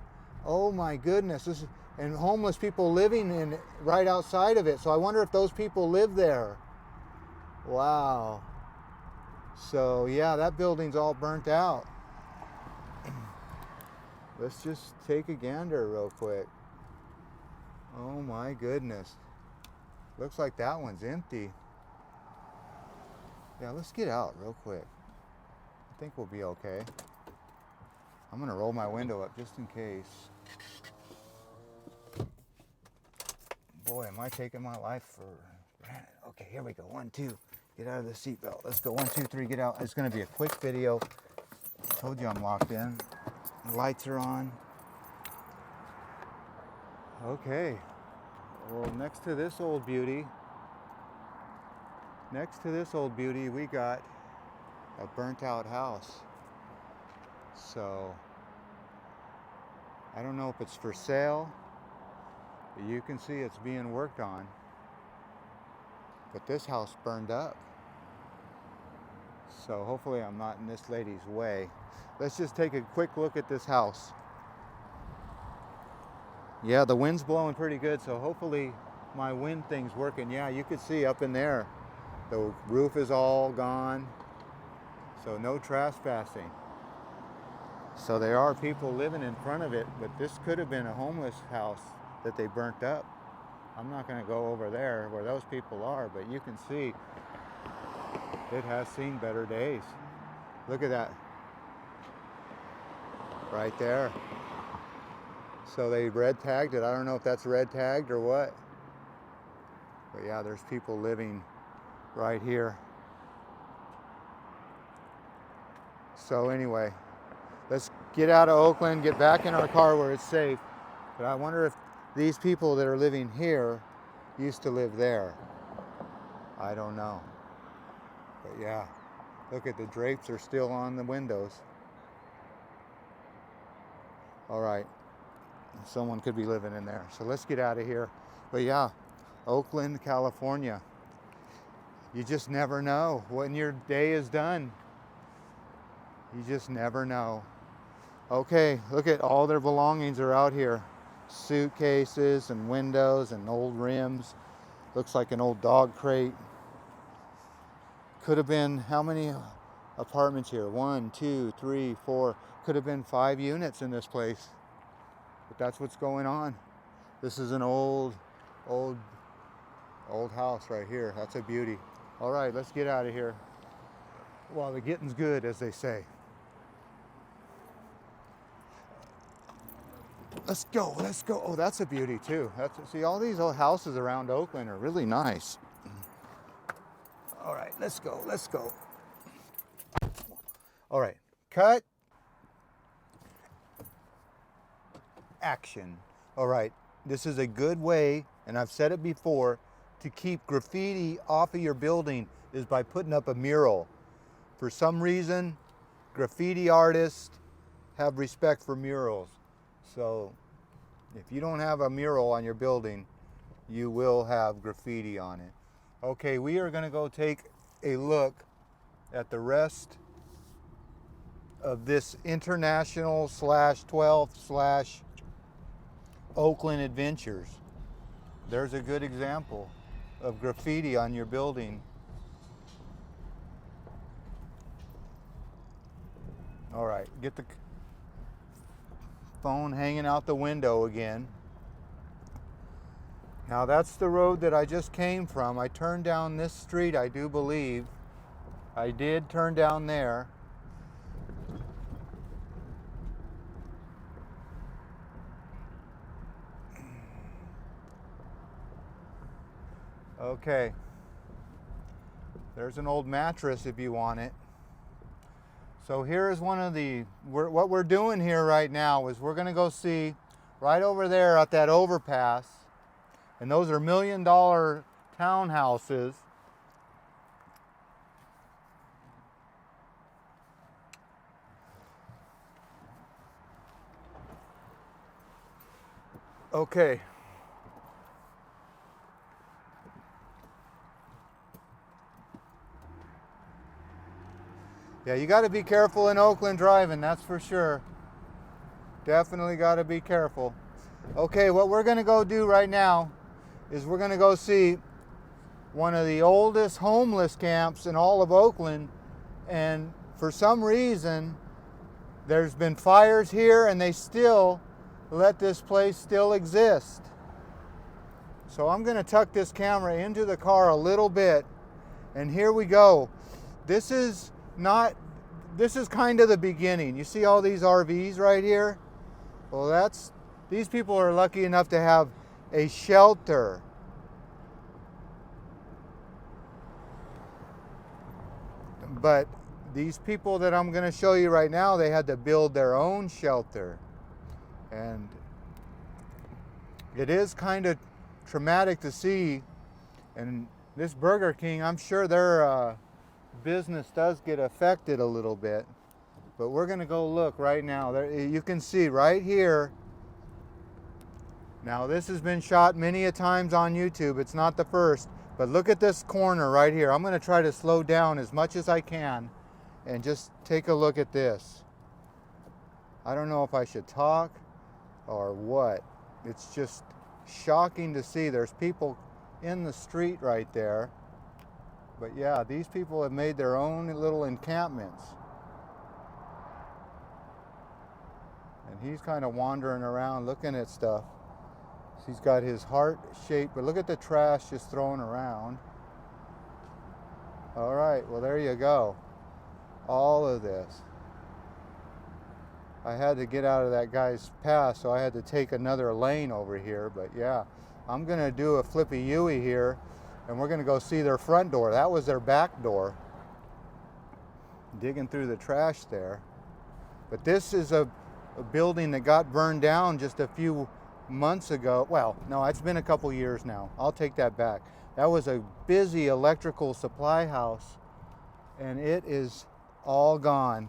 Oh my goodness, and homeless people living in right outside of it. So I wonder if those people live there. Wow. So yeah, that building's all burnt out. Let's just take a gander real quick. Oh my goodness. Looks like that one's empty. Yeah, let's get out real quick. I think we'll be okay. I'm gonna roll my window up just in case. Boy, am I taking my life for granted. Okay, here we go. 1, 2, get out of the seatbelt. Let's go. 1, 2, 3, get out. It's gonna be a quick video. I told you I'm locked in. The lights are on. Okay. Well, next to this old beauty, we got a burnt out house. So I don't know if it's for sale, but you can see it's being worked on. But this house burned up. So hopefully I'm not in this lady's way. Let's just take a quick look at this house. Yeah, the wind's blowing pretty good, so hopefully my wind thing's working. Yeah, you could see up in there, the roof is all gone. So no trespassing. So there are people living in front of it, but this could have been a homeless house that they burnt up. I'm not going to go over there where those people are, but you can see it has seen better days. Look at that. Right there. So they red tagged it. I don't know if that's red tagged or what. But yeah, there's people living right here. So anyway, let's get out of Oakland, get back in our car where it's safe. But I wonder if these people that are living here used to live there. I don't know. But yeah, look at the drapes are still on the windows. All right, someone could be living in there. So let's get out of here. But yeah, Oakland, California. You just never know when your day is done. You just never know. Okay, look at all their belongings are out here. Suitcases and windows and old rims. Looks like an old dog crate. Could have been, how many apartments here? 1, 2, 3, 4. Could have been 5 units in this place. But that's what's going on. This is an old house right here. That's a beauty. All right, let's get out of here while the getting's good, as they say. Let's go, let's go. Oh, that's a beauty too. See, all these old houses around Oakland are really nice. All right, let's go, let's go. All right, cut. Action. All right, this is a good way, and I've said it before, to keep graffiti off of your building is by putting up a mural. For some reason, graffiti artists have respect for murals. So if you don't have a mural on your building, you will have graffiti on it. Okay, we are going to go take a look at the rest of this international /12/ Oakland adventures. There's a good example of graffiti on your building. All right, get the phone hanging out the window again. Now that's the road that I just came from. I turned down this street, I do believe. I did turn down there. Okay. There's an old mattress if you want it. So here's one of the, what we're doing here right now is we're gonna go see right over there at that overpass, and those are $1 million townhouses. Okay. Yeah, you got to be careful in Oakland driving, that's for sure. Definitely got to be careful. Okay, what we're going to go do right now is we're going to go see one of the oldest homeless camps in all of Oakland, and for some reason there's been fires here and they still let this place still exist. So I'm going to tuck this camera into the car a little bit, and here we go. This is kind of the beginning. You see all these RVs right here? Well, these people are lucky enough to have a shelter. But these people that I'm going to show you right now, they had to build their own shelter. And it is kind of traumatic to see. And this Burger King, I'm sure their business does get affected a little bit. But we're going to go look right now. There, you can see right here. Now this has been shot many a times on YouTube. It's not the first. But look at this corner right here. I'm going to try to slow down as much as I can and just take a look at this. I don't know if I should talk or what. It's just shocking to see. There's people in the street right there. But yeah, these people have made their own little encampments. And he's kind of wandering around looking at stuff. He's got his heart shaped, but look at the trash just thrown around. All right, well, there you go. All of this. I had to get out of that guy's path, so I had to take another lane over here. But yeah, I'm gonna do a flippy Yui here, and we're gonna go see their front door. That was their back door. Digging through the trash there. But this is a building that got burned down just a few months ago. Well, no, it's been a couple years now. I'll take that back. That was a busy electrical supply house, and it is all gone,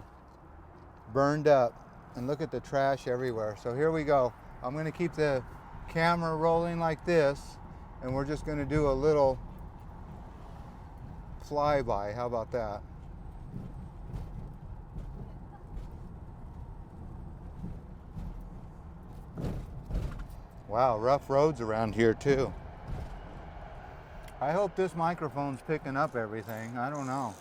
burned up. And look at the trash everywhere. So here we go. I'm going to keep the camera rolling like this, and we're just going to do a little flyby. How about that? Wow, rough roads around here too. I hope this microphone's picking up everything. I don't know.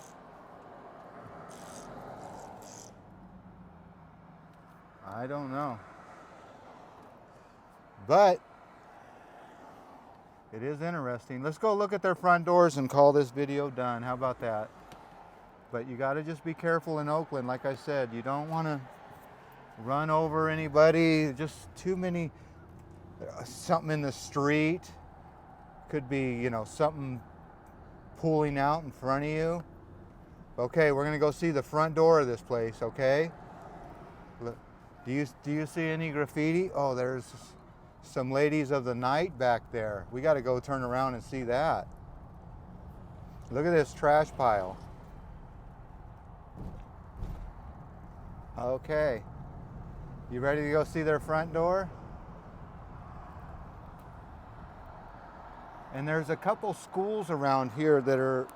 I don't know. But it is interesting. Let's go look at their front doors and call this video done. How about that? But you got to just be careful in Oakland. Like I said, you don't want to run over anybody. Just too many, something in the street. Could be, you know, something pulling out in front of you. Okay, we're going to go see the front door of this place, okay? Look. Do you see any graffiti? Oh, there's some ladies of the night back there. We got to go turn around and see that. Look at this trash pile. Okay. You ready to go see their front door? And there's a couple schools around here that are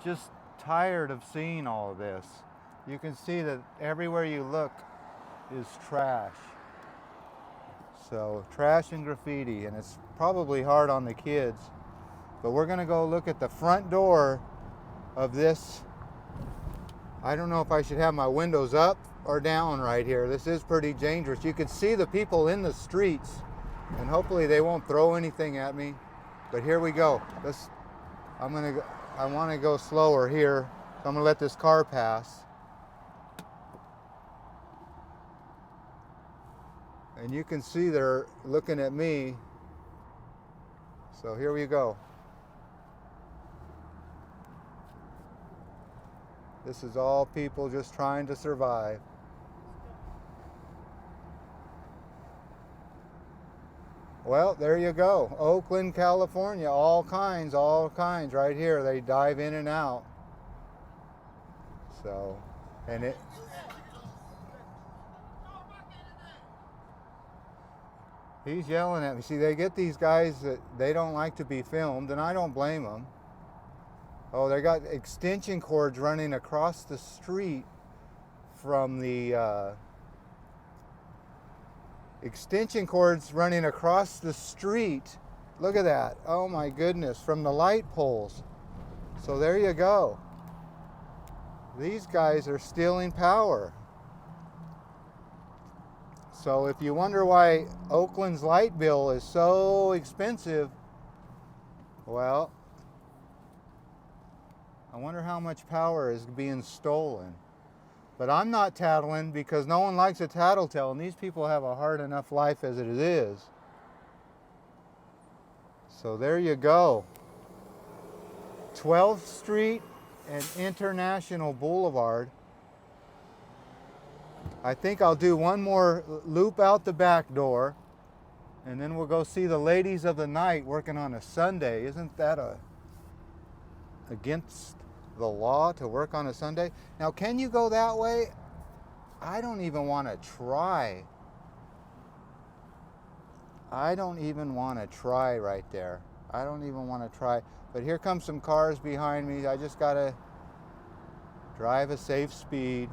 just tired of seeing all of this. You can see that everywhere you look is trash. So trash and graffiti, and it's probably hard on the kids. But we're gonna go look at the front door of this. I don't know if I should have my windows up or down right here. This is pretty dangerous. You can see the people in the streets, and hopefully they won't throw anything at me. But here we go. I want to go slower here. So I'm gonna let this car pass. And you can see they're looking at me. So here we go. This is all people just trying to survive. Well, there you go. Oakland, California, all kinds right here. They dive in and out. So, and it. He's yelling at me. See, they get these guys that they don't like to be filmed, and I don't blame them. Oh, they got extension cords running across the street from the extension cords running across the street. Look at that. Oh my goodness, from the light poles. So there you go. These guys are stealing power. So if you wonder why Oakland's light bill is so expensive, well, I wonder how much power is being stolen. But I'm not tattling because no one likes a tattletale, and these people have a hard enough life as it is. So there you go. 12th Street and International Boulevard. I think I'll do one more loop out the back door, and then we'll go see the ladies of the night working on a Sunday. Isn't that against the law to work on a Sunday? Now, can you go that way? I don't even want to try. I don't even want to try right there. I don't even want to try. But here comes some cars behind me. I just got to drive a safe speed.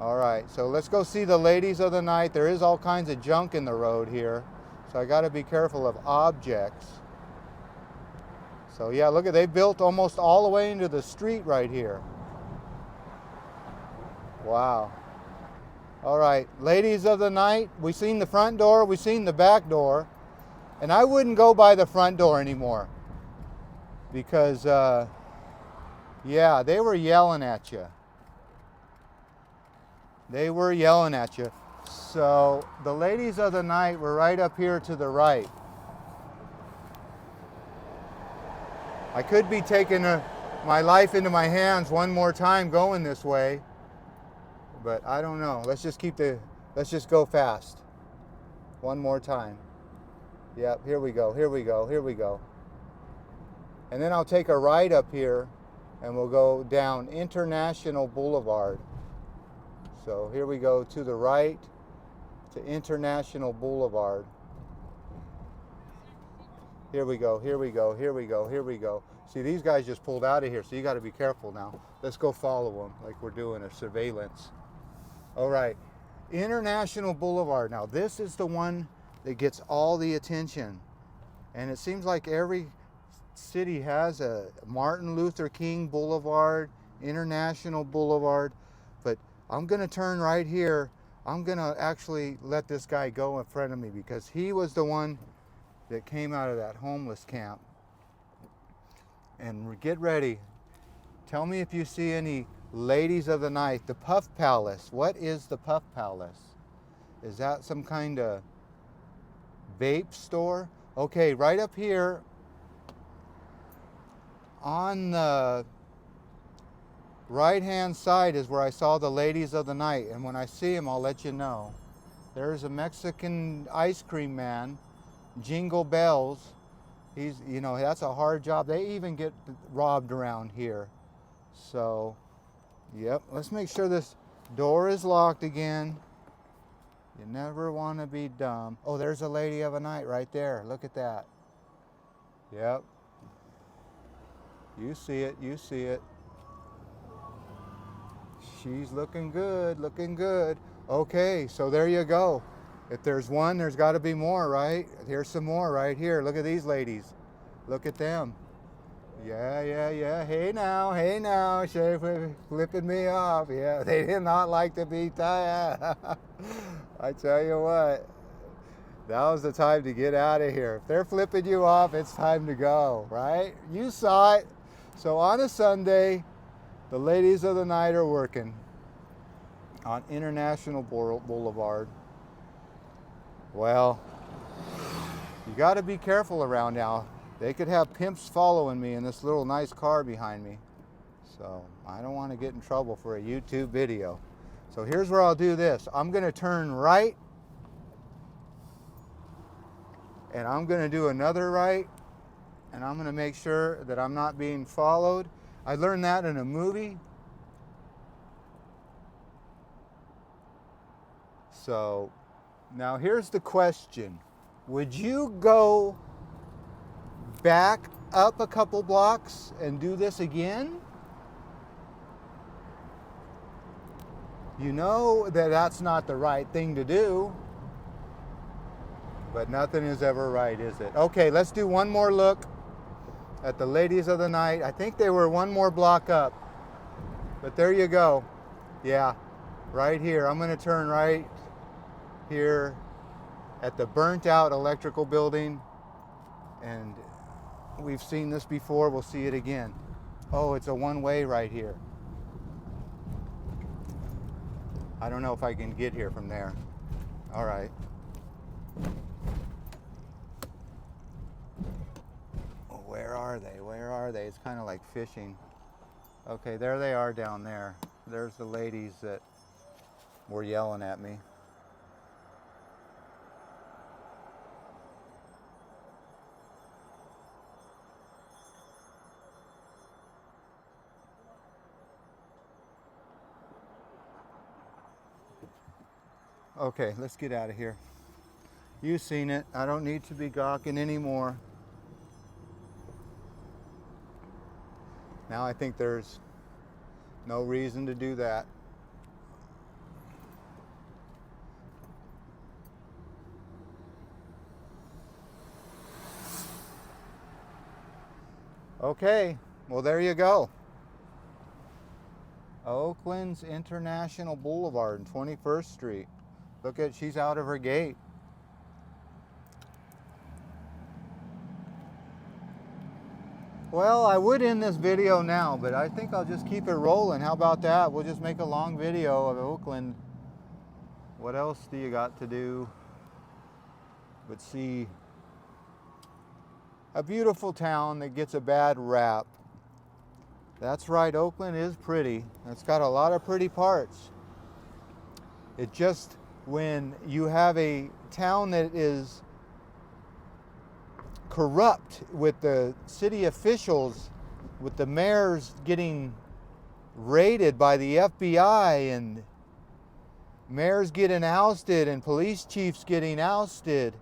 All right, so let's go see the ladies of the night. There is all kinds of junk in the road here. So I got to be careful of objects. So yeah, look at, they built almost all the way into the street right here. Wow. All right, ladies of the night, we seen the front door, we seen the back door, and I wouldn't go by the front door anymore because, yeah, they were yelling at you. They were yelling at you. So the ladies of the night were right up here to the right. I could be taking my life into my hands one more time going this way, but I don't know. Let's just go fast. One more time. Yep, here we go, here we go, here we go. And then I'll take a right up here and we'll go down International Boulevard. So here we go to the right to International Boulevard. Here we go, here we go, here we go, here we go. See, these guys just pulled out of here, so you got to be careful now. Let's go follow them like we're doing a surveillance. All right, International Boulevard. Now, this is the one that gets all the attention. And it seems like every city has a Martin Luther King Boulevard, International Boulevard. But I'm going to turn right here. I'm going to actually let this guy go in front of me because he was the one that came out of that homeless camp. And get ready. Tell me if you see any ladies of the night. The Puff Palace. What is the Puff Palace? Is that some kind of vape store? Okay, right up here on the right-hand side is where I saw the ladies of the night. And when I see them, I'll let you know. There's a Mexican ice cream man, Jingle Bells. He's, you know, that's a hard job. They even get robbed around here. So, yep, let's make sure this door is locked again. You never want to be dumb. Oh, there's a lady of the night right there. Look at that. Yep. You see it, you see it. She's looking good, looking good. Okay, so there you go. If there's one, there's got to be more, right? Here's some more right here. Look at these ladies. Look at them. Yeah, yeah, yeah. Hey now, Shay flipping me off. Yeah, they did not like to be tired. I tell you what, that was the time to get out of here. If they're flipping you off, it's time to go, right? You saw it. So on a Sunday, the ladies of the night are working on International Boulevard. Well, you got to be careful around now. They could have pimps following me in this little nice car behind me. So I don't want to get in trouble for a YouTube video. So here's where I'll do this. I'm going to turn right. And I'm going to do another right. And I'm going to make sure that I'm not being followed. I learned that in a movie. So now here's the question. Would you go back up a couple blocks and do this again? You know that that's not the right thing to do. But nothing is ever right, is it? Okay, let's do one more look at the ladies of the night. I think they were one more block up. But there you go. Yeah, right here. I'm going to turn right here at the burnt out electrical building. And we've seen this before. We'll see it again. Oh, it's a one-way right here. I don't know if I can get here from there. All right. Where are they? Where are they? It's kind of like fishing. Okay, there they are down there. There's the ladies that were yelling at me. Okay, let's get out of here. You've seen it. I don't need to be gawking anymore. Now I think there's no reason to do that. Okay, well there you go. Oakland's International Boulevard and 21st Street. Look at, she's out of her gate. Well, I would end this video now, but I think I'll just keep it rolling. How about that? We'll just make a long video of Oakland. What else do you got to do but see a beautiful town that gets a bad rap? That's right, Oakland is pretty. It's got a lot of pretty parts. It just, when you have a town that is corrupt with the city officials, with the mayors getting raided by the FBI and mayors getting ousted and police chiefs getting ousted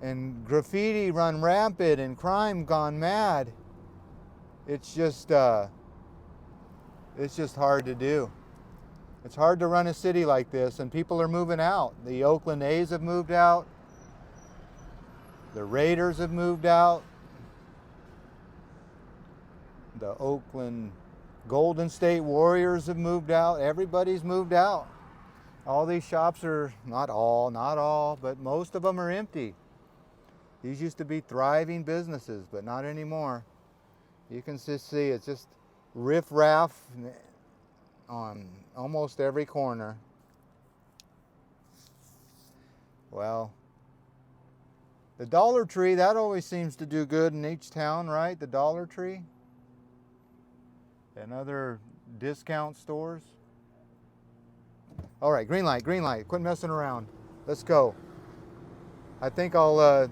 and graffiti run rampant and crime gone mad, it's just hard to do. It's hard to run a city like this, and people are moving out. The Oakland A's have moved out. The Raiders have moved out. The Oakland Golden State Warriors have moved out. Everybody's moved out. All these shops are, not all, but most of them are empty. These used to be thriving businesses, but not anymore. You can just see it's just riff-raff on almost every corner. Well, the Dollar Tree, that always seems to do good in each town, right? The Dollar Tree and other discount stores. All right, green light, quit messing around. Let's go. I think I'll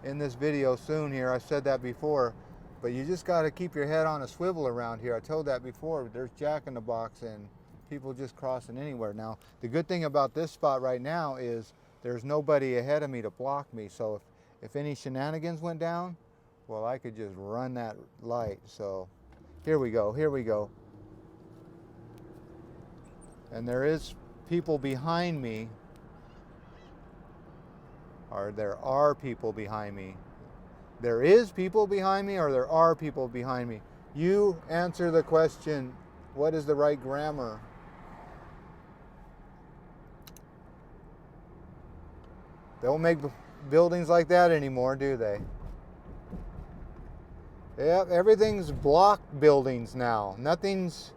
end this video soon here. I've said that before, but you just got to keep your head on a swivel around here. I told that before. There's Jack in the Box and people just crossing anywhere. Now, the good thing about this spot right now is there's nobody ahead of me to block me. So if any shenanigans went down, well, I could just run that light. So here we go, here we go. And there is people behind me, or there are people behind me. There is people behind me, or there are people behind me. You answer the question, what is the right grammar? They don't make buildings like that anymore, do they? Yep, everything's block buildings now. Nothing's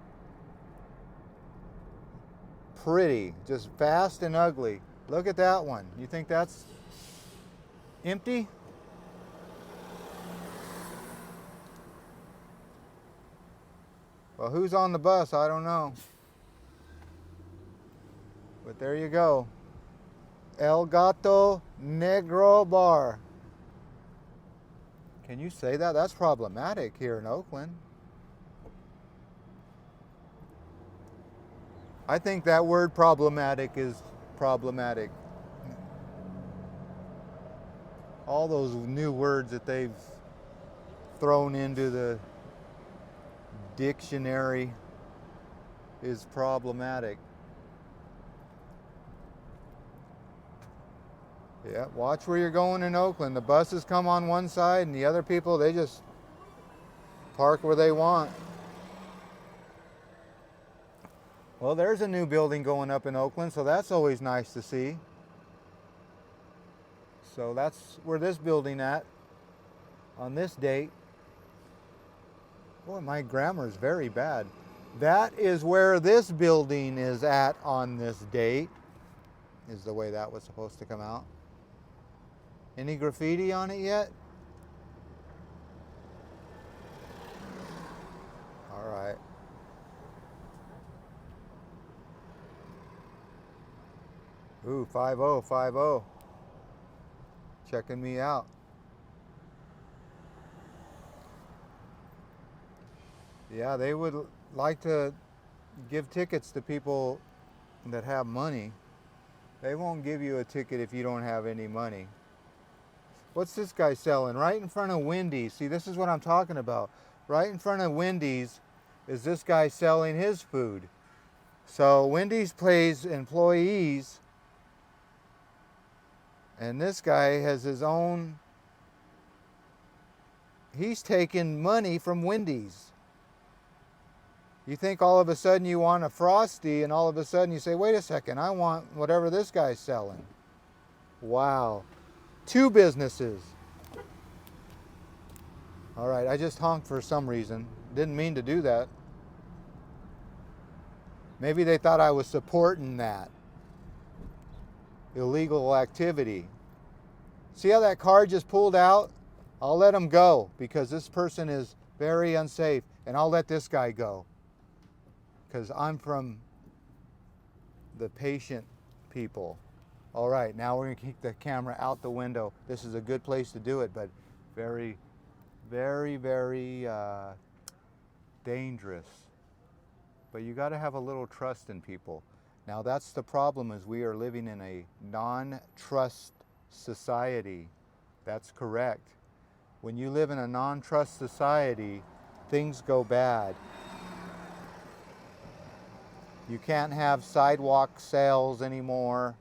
pretty, just fast and ugly. Look at that one. You think that's empty? Well, who's on the bus? I don't know. But there you go. El Gato Negro Bar. Can you say that? That's problematic here in Oakland. I think that word problematic is problematic. All those new words that they've thrown into the dictionary is problematic. Yeah, watch where you're going in Oakland. The buses come on one side and the other people, they just park where they want. Well, there's a new building going up in Oakland, so that's always nice to see. So that's where this building at on this date. Boy, my grammar is very bad. That is where this building is at on this date, is the way that was supposed to come out. Any graffiti on it yet? All right. Ooh, 5050. Checking me out. Yeah, they would like to give tickets to people that have money. They won't give you a ticket if you don't have any money. What's this guy selling? Right in front of Wendy's. See, this is what I'm talking about. Right in front of Wendy's is this guy selling his food. So Wendy's pays employees, and this guy has his own he's taking money from Wendy's. You think all of a sudden you want a Frosty, and all of a sudden you say, wait a second, I want whatever this guy's selling. Wow. 2 businesses. All right, I just honked for some reason. Didn't mean to do that. Maybe they thought I was supporting that illegal activity. See how that car just pulled out? I'll let him go because this person is very unsafe, and I'll let this guy go because I'm from the patient people. All right, now we're going to keep the camera out the window. This is a good place to do it, but very, very, very dangerous. But you got to have a little trust in people. Now that's the problem, is we are living in a non-trust society. That's correct. When you live in a non-trust society, things go bad. You can't have sidewalk sales anymore.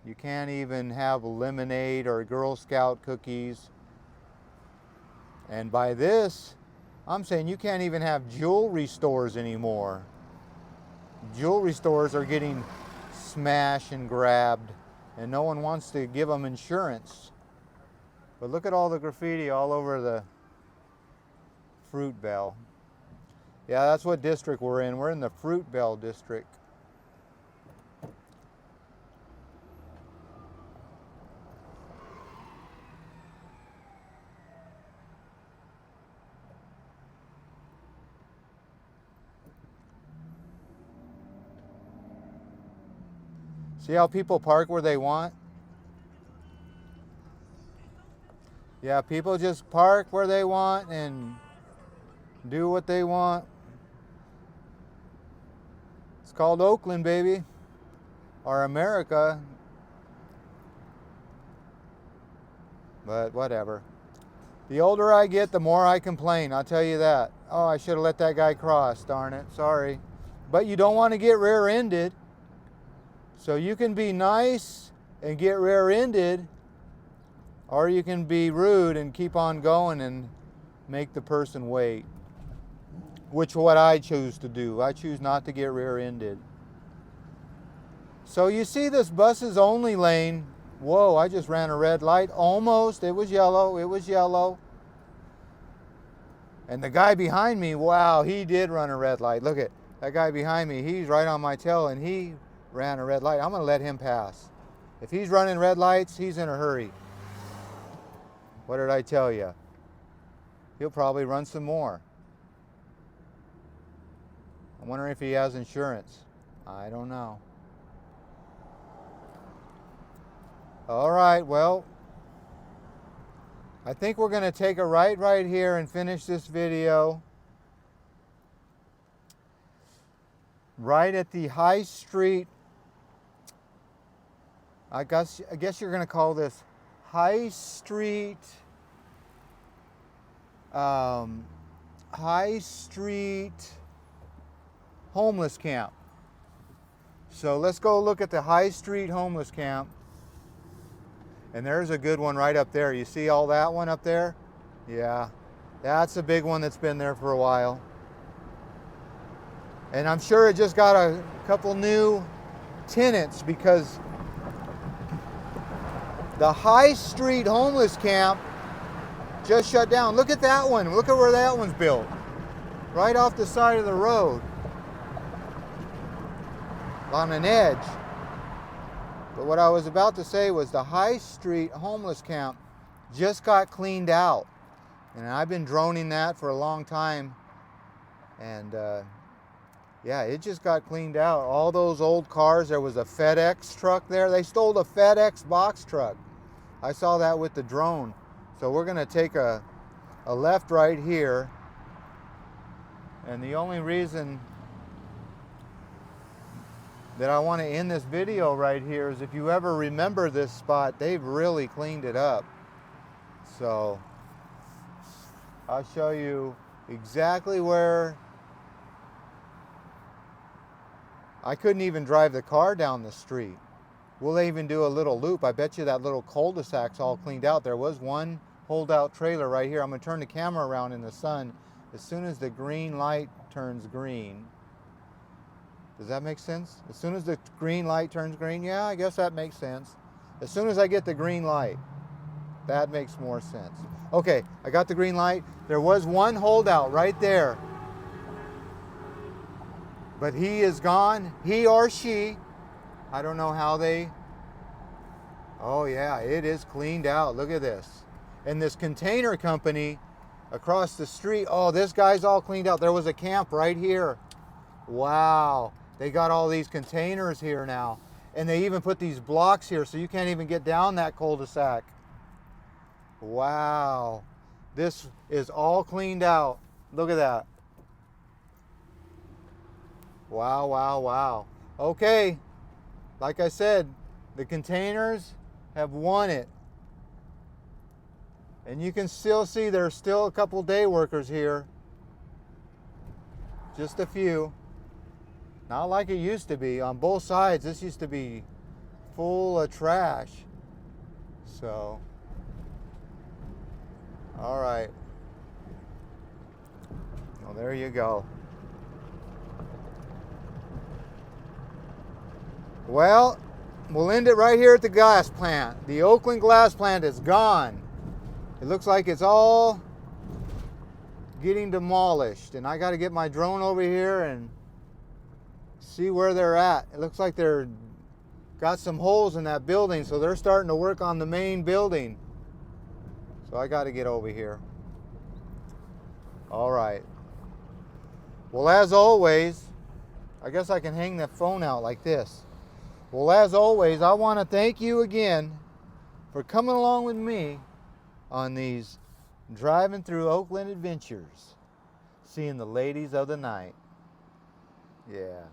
You can't even have lemonade or Girl Scout cookies. And by this, I'm saying you can't even have jewelry stores anymore. Jewelry stores are getting smashed and grabbed, and no one wants to give them insurance. But look at all the graffiti all over the Fruit Bell. Yeah, that's what district we're in. We're in the Fruit Bell district. See how people park where they want? Yeah, people just park where they want and do what they want. It's called Oakland, baby, or America. But whatever. The older I get, the more I complain, I'll tell you that. Oh, I should have let that guy cross, darn it, sorry. But you don't want to get rear-ended. So you can be nice and get rear-ended, or you can be rude and keep on going and make the person wait. Which is what I choose to do. I choose not to get rear-ended. So you see this bus's only lane. Whoa, I just ran a red light. Almost. It was yellow. It was yellow. And the guy behind me, wow, he did run a red light. Look at that guy behind me. He's right on my tail, and he ran a red light. I'm going to let him pass. If he's running red lights, he's in a hurry. What did I tell you? He'll probably run some more. I'm wondering if he has insurance. I don't know. All right, well, I think we're going to take a right here and finish this video. Right at the High Street. I guess you're going to call this High Street homeless camp. So let's go look at the High Street homeless camp. And there's a good one right up there. You see all that one up there? Yeah, that's a big one that's been there for a while. And I'm sure it just got a couple new tenants because the High Street homeless camp just shut down. Look at that one. Look at where that one's built. Right off the side of the road. On an edge. But what I was about to say was the High Street homeless camp just got cleaned out. And I've been droning that for a long time. And yeah, it just got cleaned out. All those old cars, there was a FedEx truck there. They stole a FedEx box truck. I saw that with the drone. So we're going to take a left right here. And the only reason that I want to end this video right here is if you ever remember this spot, they've really cleaned it up. So I'll show you exactly where. I couldn't even drive the car down the street. We'll even do a little loop. I bet you that little cul-de-sac's all cleaned out. There was one holdout trailer right here. I'm going to turn the camera around in the sun. As soon as the green light turns green, does that make sense? As soon as the green light turns green, yeah, I guess that makes sense. As soon as I get the green light, that makes more sense. Okay, I got the green light. There was one holdout right there, but he is gone. He or she, I don't know how they, oh yeah, it is cleaned out. Look at this. And this container company across the street, oh, this guy's all cleaned out. There was a camp right here. Wow, they got all these containers here now. And they even put these blocks here so you can't even get down that cul-de-sac. Wow, this is all cleaned out. Look at that. Wow, wow, wow. Okay, like I said, the containers have won it. And you can still see there's still a couple day workers here. Just a few. Not like it used to be. On both sides, this used to be full of trash. So, all right. Well, there you go. Well, we'll end it right here at the glass plant. The Oakland glass plant is gone. It looks like it's all getting demolished. And I got to get my drone over here and see where they're at. It looks like they're got some holes in that building, so they're starting to work on the main building. So I got to get over here. All right. Well, as always, I guess I can hang the phone out like this. Well, as always, I want to thank you again for coming along with me on these driving through Oakland adventures, seeing the ladies of the night. Yeah.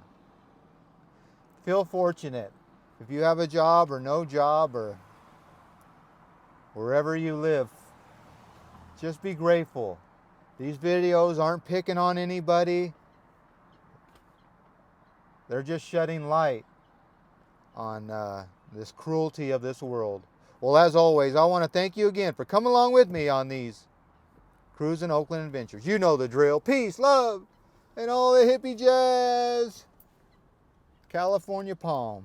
Feel fortunate. If you have a job or no job or wherever you live, just be grateful. These videos aren't picking on anybody. They're just shedding light on this cruelty of this world. Well, as always, I want to thank you again for coming along with me on these cruising Oakland adventures. You know the drill. Peace, love, and all the hippie jazz. California palm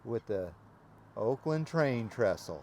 with the Oakland train trestle.